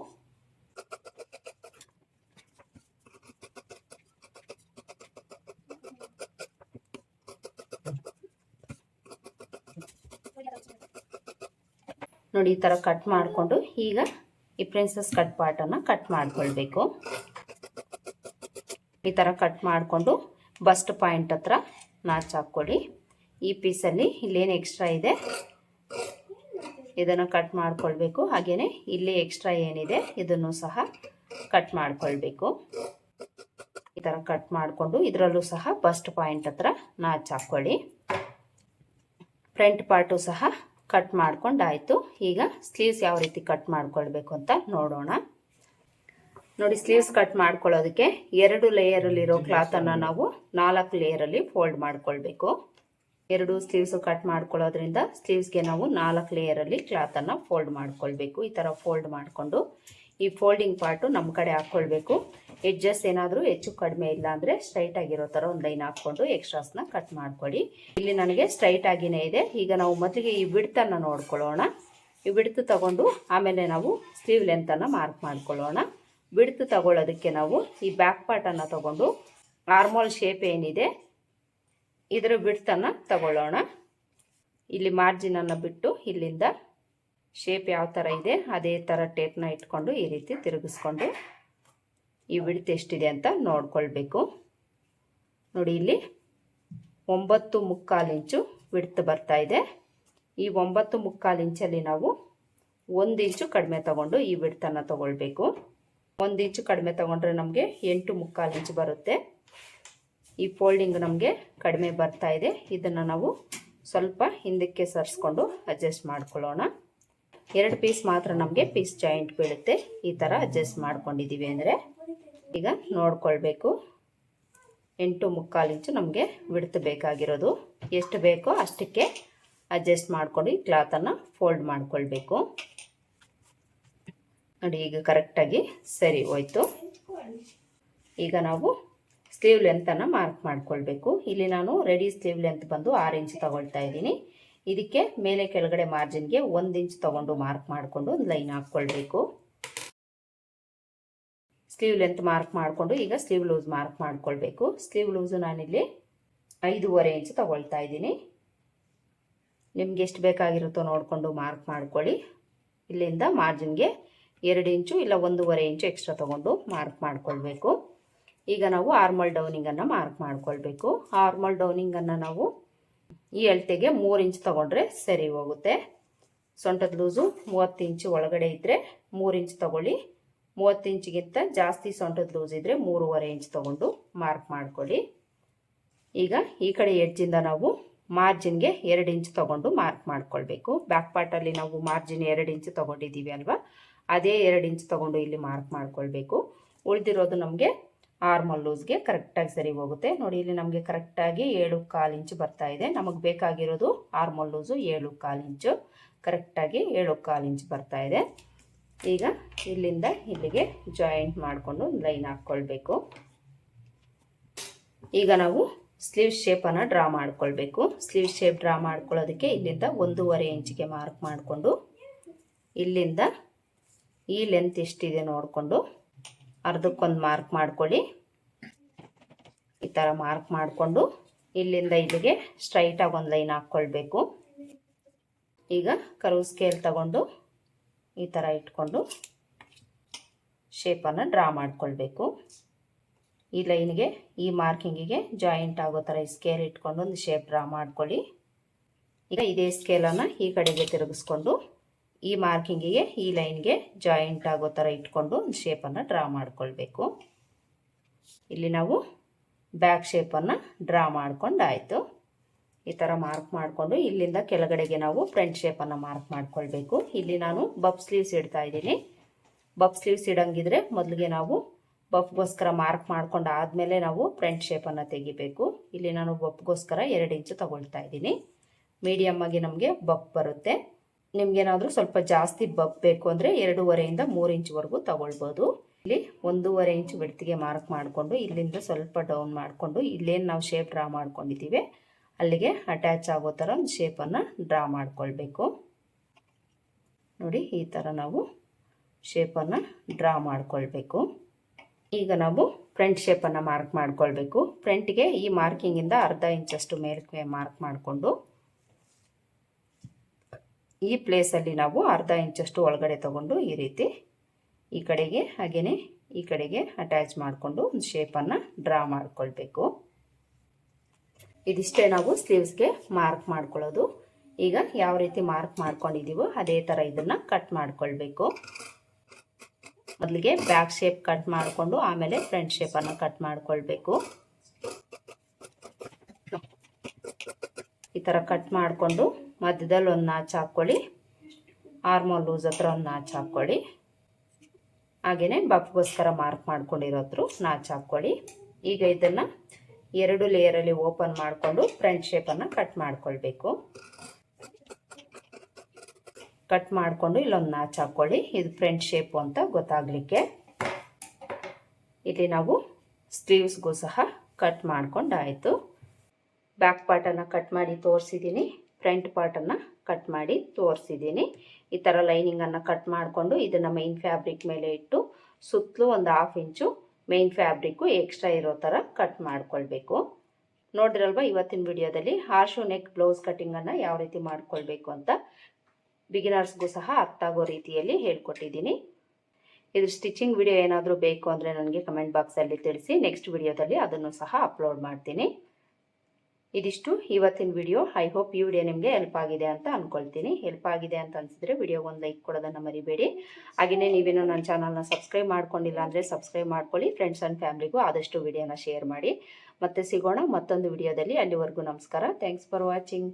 ನೋಡಿ, ಈ ಥರ ಕಟ್ ಮಾಡಿಕೊಂಡು ಈಗ ಈ ಪ್ರಿನ್ಸಸ್ ಕಟ್ ಪಾರ್ಟನ್ನು ಕಟ್ ಮಾಡ್ಕೊಳ್ಬೇಕು. ಈ ಥರ ಕಟ್ ಮಾಡಿಕೊಂಡು ಬಸ್ಟ್ ಪಾಯಿಂಟ್ ಹತ್ರ ನಾಚ್ ಹಾಕ್ಕೊಳ್ಳಿ. ಈ ಪೀಸಲ್ಲಿ ಇಲ್ಲೇನು ಎಕ್ಸ್ಟ್ರಾ ಇದೆ ಇದನ್ನು ಕಟ್ ಮಾಡ್ಕೊಳ್ಬೇಕು. ಹಾಗೆಯೇ ಇಲ್ಲಿ ಎಕ್ಸ್ಟ್ರಾ ಏನಿದೆ ಇದನ್ನು ಸಹ ಕಟ್ ಮಾಡ್ಕೊಳ್ಬೇಕು. ಈ ಥರ ಕಟ್ ಮಾಡಿಕೊಂಡು ಇದರಲ್ಲೂ ಸಹ ಬಸ್ಟ್ ಪಾಯಿಂಟ್ ಹತ್ರ ನಾಚ್ ಹಾಕ್ಕೊಳ್ಳಿ. ಫ್ರಂಟ್ ಪಾರ್ಟು ಸಹ ಕಟ್ ಮಾಡ್ಕೊಂಡಾಯಿತು. ಈಗ ಸ್ಲೀವ್ಸ್ ಯಾವ ರೀತಿ ಕಟ್ ಮಾಡ್ಕೊಳ್ಬೇಕು ಅಂತ ನೋಡೋಣ. ನೋಡಿ, ಸ್ಲೀವ್ಸ್ ಕಟ್ ಮಾಡ್ಕೊಳ್ಳೋದಕ್ಕೆ 2 ಲೇಯರಲ್ಲಿರೋ ಕ್ಲಾತನ್ನು ನಾವು 4 ಲೇಯರಲ್ಲಿ ಫೋಲ್ಡ್ ಮಾಡ್ಕೊಳ್ಬೇಕು. 2 ಸ್ಲೀವ್ಸು ಕಟ್ ಮಾಡ್ಕೊಳ್ಳೋದ್ರಿಂದ ಸ್ಲೀವ್ಸ್ಗೆ ನಾವು 4 ಲೇಯರಲ್ಲಿ ಕ್ಲಾತನ್ನು ಫೋಲ್ಡ್ ಮಾಡ್ಕೊಳ್ಬೇಕು. ಈ ಥರ ಫೋಲ್ಡ್ ಮಾಡಿಕೊಂಡು ಈ ಫೋಲ್ಡಿಂಗ್ ಪಾರ್ಟು ನಮ್ಮ ಕಡೆ ಹಾಕ್ಕೊಳ್ಬೇಕು. ಎಡ್ಜಸ್ ಏನಾದರೂ ಹೆಚ್ಚು ಕಡಿಮೆ ಇಲ್ಲ ಅಂದರೆ ಸ್ಟ್ರೈಟ್ ಆಗಿರೋ ಥರ ಒಂದು ಲೈನ್ ಹಾಕ್ಕೊಂಡು ಎಕ್ಸ್ಟ್ರಾಸ್ನ ಕಟ್ ಮಾಡ್ಕೊಳ್ಳಿ. ಇಲ್ಲಿ ನನಗೆ ಸ್ಟ್ರೈಟ್ ಆಗಿನೇ ಇದೆ. ಈಗ ನಾವು ಮೊದಲಿಗೆ ಈ ವಿಡ್ತನ್ನು ನೋಡ್ಕೊಳ್ಳೋಣ. ಈ ವಿಡ್ತ್ ತಗೊಂಡು ಆಮೇಲೆ ನಾವು ಸ್ಲೀವ್ ಲೆಂತನ್ನು ಮಾರ್ಕ್ ಮಾಡ್ಕೊಳ್ಳೋಣ. ವಿಡ್ತ್ ತಗೊಳ್ಳೋದಕ್ಕೆ ನಾವು ಈ ಬ್ಯಾಕ್ ಪಾರ್ಟನ್ನು ತಗೊಂಡು ಆರ್ಮೋಲ್ ಶೇಪ್ ಏನಿದೆ ಇದರ ವಿಡ್ತನ್ನು ತಗೊಳ್ಳೋಣ. ಇಲ್ಲಿ ಮಾರ್ಜಿನನ್ನು ಬಿಟ್ಟು ಇಲ್ಲಿಂದ ಶೇಪ್ ಯಾವ ಥರ ಇದೆ ಅದೇ ಥರ ಟೇಪ್ನ ಇಟ್ಕೊಂಡು ಈ ರೀತಿ ತಿರುಗಿಸ್ಕೊಂಡು ಈ ವಿಡ್ತ್ ಎಷ್ಟಿದೆ ಅಂತ ನೋಡ್ಕೊಳ್ಬೇಕು. ನೋಡಿ, ಇಲ್ಲಿ 9.25 ಇಂಚು ವಿಡ್ತ್ ಬರ್ತಾ ಇದೆ. ಈ 9.25 ಇಂಚಲ್ಲಿ ನಾವು 1 ಇಂಚು ಕಡಿಮೆ ತಗೊಂಡು ಈ ವಿಡ್ತನ್ನು ತಗೊಳ್ಬೇಕು. 1 ಇಂಚು ಕಡಿಮೆ ತಗೊಂಡ್ರೆ ನಮಗೆ 8.25 ಇಂಚು ಬರುತ್ತೆ. ಈ ಫೋಲ್ಡಿಂಗ್ ನಮಗೆ ಕಡಿಮೆ ಬರ್ತಾ ಇದೆ. ಇದನ್ನು ನಾವು ಸ್ವಲ್ಪ ಹಿಂದಕ್ಕೆ ಸರಿಸ್ಕೊಂಡು ಅಡ್ಜಸ್ಟ್ ಮಾಡ್ಕೊಳ್ಳೋಣ. 2 ಪೀಸ್ ಮಾತ್ರ ನಮಗೆ ಪೀಸ್ ಜಾಯಿಂಟ್ ಬೀಳುತ್ತೆ. ಈ ಥರ ಅಡ್ಜಸ್ಟ್ ಮಾಡ್ಕೊಂಡಿದ್ದೀವಿ ಅಂದರೆ ಈಗ ನೋಡ್ಕೊಳ್ಬೇಕು. 8.25 ಇಂಚು ನಮಗೆ ವಿಡ್ತ್ ಬೇಕಾಗಿರೋದು. ಎಷ್ಟು ಬೇಕೋ ಅಷ್ಟಕ್ಕೆ ಅಡ್ಜಸ್ಟ್ ಮಾಡ್ಕೊಂಡು ಈ ಕ್ಲಾತನ್ನು ಫೋಲ್ಡ್ ಮಾಡ್ಕೊಳ್ಬೇಕು. ನೋಡಿ, ಈಗ ಕರೆಕ್ಟಾಗಿ ಸರಿ ಹೋಯ್ತು. ಈಗ ನಾವು ಸ್ಲೀವ್ ಲೆಂತನ್ನು ಮಾರ್ಕ್ ಮಾಡ್ಕೊಳ್ಬೇಕು. ಇಲ್ಲಿ ನಾನು ರೆಡಿ ಸ್ಲೀವ್ ಲೆಂತ್ ಬಂದು 6 ಇಂಚ್ ತಗೊಳ್ತಾ ಇದ್ದೀನಿ. ಇದಕ್ಕೆ ಮೇಲೆ ಕೆಳಗಡೆ ಮಾರ್ಜಿನ್ಗೆ 1 ಇಂಚ್ ತಗೊಂಡು ಮಾರ್ಕ್ ಮಾಡಿಕೊಂಡು ಒಂದು ಲೈನ್ ಹಾಕ್ಕೊಳ್ಬೇಕು. ಸ್ಲೀವ್ ಲೆಂತ್ ಮಾರ್ಕ್ ಮಾಡಿಕೊಂಡು ಈಗ ಸ್ಲೀವ್ ಲೂಸ್ ಮಾರ್ಕ್ ಮಾಡ್ಕೊಳ್ಬೇಕು. ಸ್ಲೀವ್ ಲೂಸು ನಾನಿಲ್ಲಿ 5.5 ಇಂಚ್ ತಗೊಳ್ತಾ ಇದ್ದೀನಿ. ನಿಮ್ಗೆ ಎಷ್ಟು ಬೇಕಾಗಿರುತ್ತೋ ನೋಡಿಕೊಂಡು ಮಾರ್ಕ್ ಮಾಡ್ಕೊಳ್ಳಿ. ಇಲ್ಲಿಂದ ಮಾರ್ಜಿನ್ಗೆ 2 ಇಂಚು ಇಲ್ಲ 1.5 ಇಂಚು ಎಕ್ಸ್ಟ್ರಾ ತಗೊಂಡು ಮಾರ್ಕ್ ಮಾಡ್ಕೊಳ್ಬೇಕು. ಈಗ ನಾವು ಆರ್ಮಲ್ ಡೌನಿಂಗನ್ನು ಮಾರ್ಕ್ ಮಾಡ್ಕೊಳ್ಬೇಕು. ಆರ್ಮಲ್ ಡೌನಿಂಗನ್ನು ನಾವು ಈ ಅಳತೆಗೆ 3 ಇಂಚ್ ತಗೊಂಡ್ರೆ ಸರಿ ಹೋಗುತ್ತೆ. ಸೊಂಟದ ಲೂಸು 30 ಇಂಚು ಒಳಗಡೆ ಇದ್ದರೆ 3 ಇಂಚ್ ತಗೊಳ್ಳಿ. 30 ಇಂಚಿಗಿಂತ ಜಾಸ್ತಿ ಸೊಂಟದ ಲೂಸ್ ಇದ್ದರೆ 3.5 ಇಂಚ್ ತಗೊಂಡು ಮಾರ್ಕ್ ಮಾಡ್ಕೊಳ್ಳಿ. ಈಗ ಈ ಕಡೆ ಎಡ್ಜಿಂದ ನಾವು ಮಾರ್ಜಿನ್ಗೆ 2 ಇಂಚ್ ತಗೊಂಡು ಮಾರ್ಕ್ ಮಾಡ್ಕೊಳ್ಬೇಕು. ಬ್ಯಾಕ್ ಪಾರ್ಟಲ್ಲಿ ನಾವು ಮಾರ್ಜಿನ್ 2 ಇಂಚ್ ತಗೊಂಡಿದ್ದೀವಿ ಅಲ್ವಾ, ಅದೇ 2 ಇಂಚ್ ತಗೊಂಡು ಇಲ್ಲಿ ಮಾರ್ಕ್ ಮಾಡ್ಕೊಳ್ಬೇಕು. ಉಳಿದಿರೋದು ನಮಗೆ ಆರ್ಮಲ್ ಲೂಸ್ಗೆ ಕರೆಕ್ಟಾಗಿ ಸರಿ ಹೋಗುತ್ತೆ. ನೋಡಿ, ಇಲ್ಲಿ ನಮಗೆ ಕರೆಕ್ಟಾಗಿ 7.25 ಇಂಚು ಬರ್ತಾ ಇದೆ. ನಮಗೆ ಬೇಕಾಗಿರೋದು ಆರ್ಮಲ್ ಲೂಸು 7.25 ಇಂಚು. ಕರೆಕ್ಟಾಗಿ 7.25 ಇಂಚು ಬರ್ತಾ ಇದೆ. ಈಗ ಇಲ್ಲಿಂದ ಇಲ್ಲಿಗೆ ಜಾಯಿಂಟ್ ಮಾಡಿಕೊಂಡು ಲೈನ್ ಹಾಕ್ಕೊಳ್ಬೇಕು. ಈಗ ನಾವು ಸ್ಲೀವ್ ಶೇಪನ್ನು ಡ್ರಾ ಮಾಡ್ಕೊಳ್ಬೇಕು. ಸ್ಲೀವ್ ಶೇಪ್ ಡ್ರಾ ಮಾಡ್ಕೊಳ್ಳೋದಕ್ಕೆ ಇಲ್ಲಿಂದ 1.5 ಇಂಚಿಗೆ ಮಾರ್ಕ್ ಮಾಡಿಕೊಂಡು ಇಲ್ಲಿಂದ ಈ ಲೆಂತ್ ಎಷ್ಟಿದೆ ನೋಡಿಕೊಂಡು ಅರ್ಧಕ್ಕೊಂದು ಮಾರ್ಕ್ ಮಾಡ್ಕೊಳ್ಳಿ. ಈ ಥರ ಮಾರ್ಕ್ ಮಾಡಿಕೊಂಡು ಇಲ್ಲಿಂದ ಇಲ್ಲಿಗೆ ಸ್ಟ್ರೈಟಾಗಿ ಒಂದು ಲೈನ್ ಹಾಕ್ಕೊಳ್ಬೇಕು. ಈಗ ಕರ್ವ್ ಸ್ಕೇಲ್ ತಗೊಂಡು ಈ ಥರ ಇಟ್ಕೊಂಡು ಶೇಪನ್ನು ಡ್ರಾ ಮಾಡ್ಕೊಳ್ಬೇಕು. ಈ ಲೈನ್ಗೆ ಈ ಮಾರ್ಕಿಂಗಿಗೆ ಜಾಯಿಂಟ್ ಆಗೋ ಥರ ಈ ಸ್ಕೇಲ್ ಇಟ್ಕೊಂಡು ಒಂದು ಶೇಪ್ ಡ್ರಾ ಮಾಡ್ಕೊಳ್ಳಿ. ಈಗ ಇದೇ ಸ್ಕೇಲನ್ನು ಈ ಕಡೆಗೆ ತಿರುಗಿಸ್ಕೊಂಡು ಈ ಮಾರ್ಕಿಂಗಿಗೆ ಈ ಲೈನ್ಗೆ ಜಾಯಿಂಟ್ ಆಗೋ ಥರ ಇಟ್ಕೊಂಡು ಒಂದು ಶೇಪನ್ನು ಡ್ರಾ ಮಾಡ್ಕೊಳ್ಬೇಕು. ಇಲ್ಲಿ ನಾವು ಬ್ಯಾಕ್ ಶೇಪನ್ನು ಡ್ರಾ ಮಾಡ್ಕೊಂಡಾಯಿತು. ಈ ಥರ ಮಾರ್ಕ್ ಮಾಡಿಕೊಂಡು ಇಲ್ಲಿಂದ ಕೆಳಗಡೆಗೆ ನಾವು ಫ್ರಂಟ್ ಶೇಪನ್ನು ಮಾರ್ಕ್ ಮಾಡ್ಕೊಳ್ಬೇಕು. ಇಲ್ಲಿ ನಾನು ಬಫ್ ಸ್ಲೀವ್ಸ್ ಇಡ್ತಾ ಇದ್ದೀನಿ. ಬಫ್ ಸ್ಲೀವ್ಸ್ ಇಡಂಗಿದ್ರೆ ಮೊದಲಿಗೆ ನಾವು ಬಫ್ಗೋಸ್ಕರ ಮಾರ್ಕ್ ಮಾಡ್ಕೊಂಡು ಆದಮೇಲೆ ನಾವು ಫ್ರಂಟ್ ಶೇಪನ್ನು ತೆಗಿಬೇಕು. ಇಲ್ಲಿ ನಾನು ಬಫ್ಗೋಸ್ಕರ 2 ಇಂಚು ತಗೊಳ್ತಾ ಇದ್ದೀನಿ. ಮೀಡಿಯಮ್ ಆಗಿ ನಮಗೆ ಬಫ್ ಬರುತ್ತೆ. ನಿಮ್ಗೇನಾದರೂ ಸ್ವಲ್ಪ ಜಾಸ್ತಿ ಬಫ್ ಬೇಕು ಅಂದರೆ 2.5 ಇಂದ 3 ಇಂಚ್ವರೆಗೂ ತಗೊಳ್ಬೋದು. ಇಲ್ಲಿ 1.5 ಇಂಚು ಬೆಡ್ತಿಗೆ ಮಾರ್ಕ್ ಮಾಡಿಕೊಂಡು ಇಲ್ಲಿಂದ ಸ್ವಲ್ಪ ಡೌನ್ ಮಾಡಿಕೊಂಡು ಇಲ್ಲೇನು ನಾವು ಶೇಪ್ ಡ್ರಾ ಮಾಡ್ಕೊಂಡಿದ್ದೀವಿ ಅಲ್ಲಿಗೆ ಅಟ್ಯಾಚ್ ಆಗೋ ಥರ ಒಂದು ಶೇಪನ್ನು ಡ್ರಾ ಮಾಡ್ಕೊಳ್ಬೇಕು. ನೋಡಿ ಈ ಥರ ನಾವು ಶೇಪನ್ನು ಡ್ರಾ ಮಾಡ್ಕೊಳ್ಬೇಕು. ಈಗ ನಾವು ಫ್ರಂಟ್ ಶೇಪನ್ನು ಮಾರ್ಕ್ ಮಾಡ್ಕೊಳ್ಬೇಕು. ಫ್ರಂಟ್ಗೆ ಈ ಮಾರ್ಕಿಂಗಿಂದ ಅರ್ಧ ಇಂಚಷ್ಟು ಮೇಲಕ್ಕೆ ಮಾರ್ಕ್ ಮಾಡಿಕೊಂಡು ಈ ಪ್ಲೇಸಲ್ಲಿ ನಾವು ಅರ್ಧ ಇಂಚಷ್ಟು ಒಳಗಡೆ ತಗೊಂಡು ಈ ರೀತಿ ಈ ಕಡೆಗೆ ಹಾಗೆಯೇ ಈ ಕಡೆಗೆ ಅಟ್ಯಾಚ್ ಮಾಡಿಕೊಂಡು ಒಂದು ಶೇಪನ್ನು ಡ್ರಾ ಮಾಡ್ಕೊಳ್ಬೇಕು. ಇದಿಷ್ಟೇ ನಾವು ಸ್ಲೀವ್ಸ್ಗೆ ಮಾರ್ಕ್ ಮಾಡ್ಕೊಳ್ಳೋದು. ಈಗ ಯಾವ ರೀತಿ ಮಾರ್ಕ್ ಮಾಡ್ಕೊಂಡಿದ್ದೀವೋ ಅದೇ ಥರ ಇದನ್ನು ಕಟ್ ಮಾಡ್ಕೊಳ್ಬೇಕು. ಮೊದಲಿಗೆ ಬ್ಯಾಕ್ ಶೇಪ್ ಕಟ್ ಮಾಡಿಕೊಂಡು ಆಮೇಲೆ ಫ್ರಂಟ್ ಶೇಪನ್ನು ಕಟ್ ಮಾಡ್ಕೊಳ್ಬೇಕು. ಈ ಥರ ಕಟ್ ಮಾಡಿಕೊಂಡು ಮಧ್ಯದಲ್ಲಿ ಒಂದು ನಾಚ್ ಹಾಕ್ಕೊಳ್ಳಿ. ಆರ್ಮೋಲ್ ಲೂಸ್ ಹತ್ರ ಒಂದು ನಾಚ್ ಹಾಕ್ಕೊಳ್ಳಿ. ಹಾಗೆಯೇ ಬಫ್ಗೋಸ್ಕರ ಮಾರ್ಕ್ ಮಾಡ್ಕೊಂಡಿರೋದ್ರು ನಾಚ್ ಹಾಕ್ಕೊಳ್ಳಿ. ಈಗ ಇದನ್ನು 2 ಲೇಯರಲ್ಲಿ ಓಪನ್ ಮಾಡಿಕೊಂಡು ಫ್ರಂಟ್ ಶೇಪನ್ನು ಕಟ್ ಮಾಡ್ಕೊಳ್ಬೇಕು. ಕಟ್ ಮಾಡಿಕೊಂಡು ಇಲ್ಲೊಂದು ನಾಚ್ ಹಾಕ್ಕೊಳ್ಳಿ. ಇದು ಫ್ರಂಟ್ ಶೇಪು ಅಂತ ಗೊತ್ತಾಗಲಿಕ್ಕೆ. ಇಲ್ಲಿ ನಾವು ಸ್ಲೀವ್ಸ್ಗೂ ಸಹ ಕಟ್ ಮಾಡ್ಕೊಂಡಾಯಿತು. ಬ್ಯಾಕ್ ಪಾರ್ಟನ್ನು ಕಟ್ ಮಾಡಿ ತೋರಿಸಿದ್ದೀನಿ, ಫ್ರಂಟ್ ಪಾರ್ಟನ್ನು ಕಟ್ ಮಾಡಿ ತೋರಿಸಿದ್ದೀನಿ. ಈ ಥರ ಲೈನಿಂಗನ್ನು ಕಟ್ ಮಾಡಿಕೊಂಡು ಇದನ್ನು ಮೈನ್ ಫ್ಯಾಬ್ರಿಕ್ ಮೇಲೆ ಇಟ್ಟು ಸುತ್ತಲೂ ಒಂದು 1/2 ಇಂಚು ಮೈನ್ ಫ್ಯಾಬ್ರಿಕ್ಕು ಎಕ್ಸ್ಟ್ರಾ ಇರೋ ಥರ ಕಟ್ ಮಾಡ್ಕೊಳ್ಬೇಕು. ನೋಡಿರಲ್ವ ಇವತ್ತಿನ ವಿಡಿಯೋದಲ್ಲಿ ಹಾರ್ಶು ನೆಕ್ ಬ್ಲೌಸ್ ಕಟ್ಟಿಂಗನ್ನು ಯಾವ ರೀತಿ ಮಾಡ್ಕೊಳ್ಬೇಕು ಅಂತ ಬಿಗಿನರ್ಸ್ಗೂ ಸಹ ಅರ್ಥ ಆಗೋ ರೀತಿಯಲ್ಲಿ ಹೇಳ್ಕೊಟ್ಟಿದ್ದೀನಿ. ಇದ್ರ ಸ್ಟಿಚಿಂಗ್ ವಿಡಿಯೋ ಏನಾದರೂ ಬೇಕು ಅಂದರೆ ನನಗೆ ಕಮೆಂಟ್ ಬಾಕ್ಸಲ್ಲಿ ತಿಳಿಸಿ. ನೆಕ್ಸ್ಟ್ ವಿಡಿಯೋದಲ್ಲಿ ಅದನ್ನು ಸಹ ಅಪ್ಲೋಡ್ ಮಾಡ್ತೀನಿ. ಇದಿಷ್ಟು ಇವತ್ತಿನ ವಿಡಿಯೋ. ಐ ಹೋಪ್ ಈ ವಿಡಿಯೋ ನಿಮಗೆ ಹೆಲ್ಪ್ ಆಗಿದೆ ಅಂತ ಅಂದ್ಕೊಳ್ತೀನಿ. ಹೆಲ್ಪ್ ಆಗಿದೆ ಅಂತ ಅನಿಸಿದ್ರೆ ವಿಡಿಯೋಗೊಂದು ಲೈಕ್ ಕೊಡೋದನ್ನು ಮರಿಬೇಡಿ. ಹಾಗೆಯೇ ನೀವೇನೋ ನನ್ನ ಚಾನಲ್ನ ಸಬ್ಸ್ಕ್ರೈಬ್ ಮಾಡ್ಕೊಂಡಿಲ್ಲ ಅಂದರೆ ಸಬ್ಸ್ಕ್ರೈಬ್ ಮಾಡ್ಕೊಳ್ಳಿ. ಫ್ರೆಂಡ್ಸ್ ಆ್ಯಂಡ್ ಫ್ಯಾಮಿಲಿಗೂ ಆದಷ್ಟು ವಿಡಿಯೋನ ಶೇರ್ ಮಾಡಿ. ಮತ್ತೆ ಸಿಗೋಣ ಮತ್ತೊಂದು ವಿಡಿಯೋದಲ್ಲಿ. ಅಲ್ಲಿವರೆಗೂ ನಮಸ್ಕಾರ. Thanks for watching.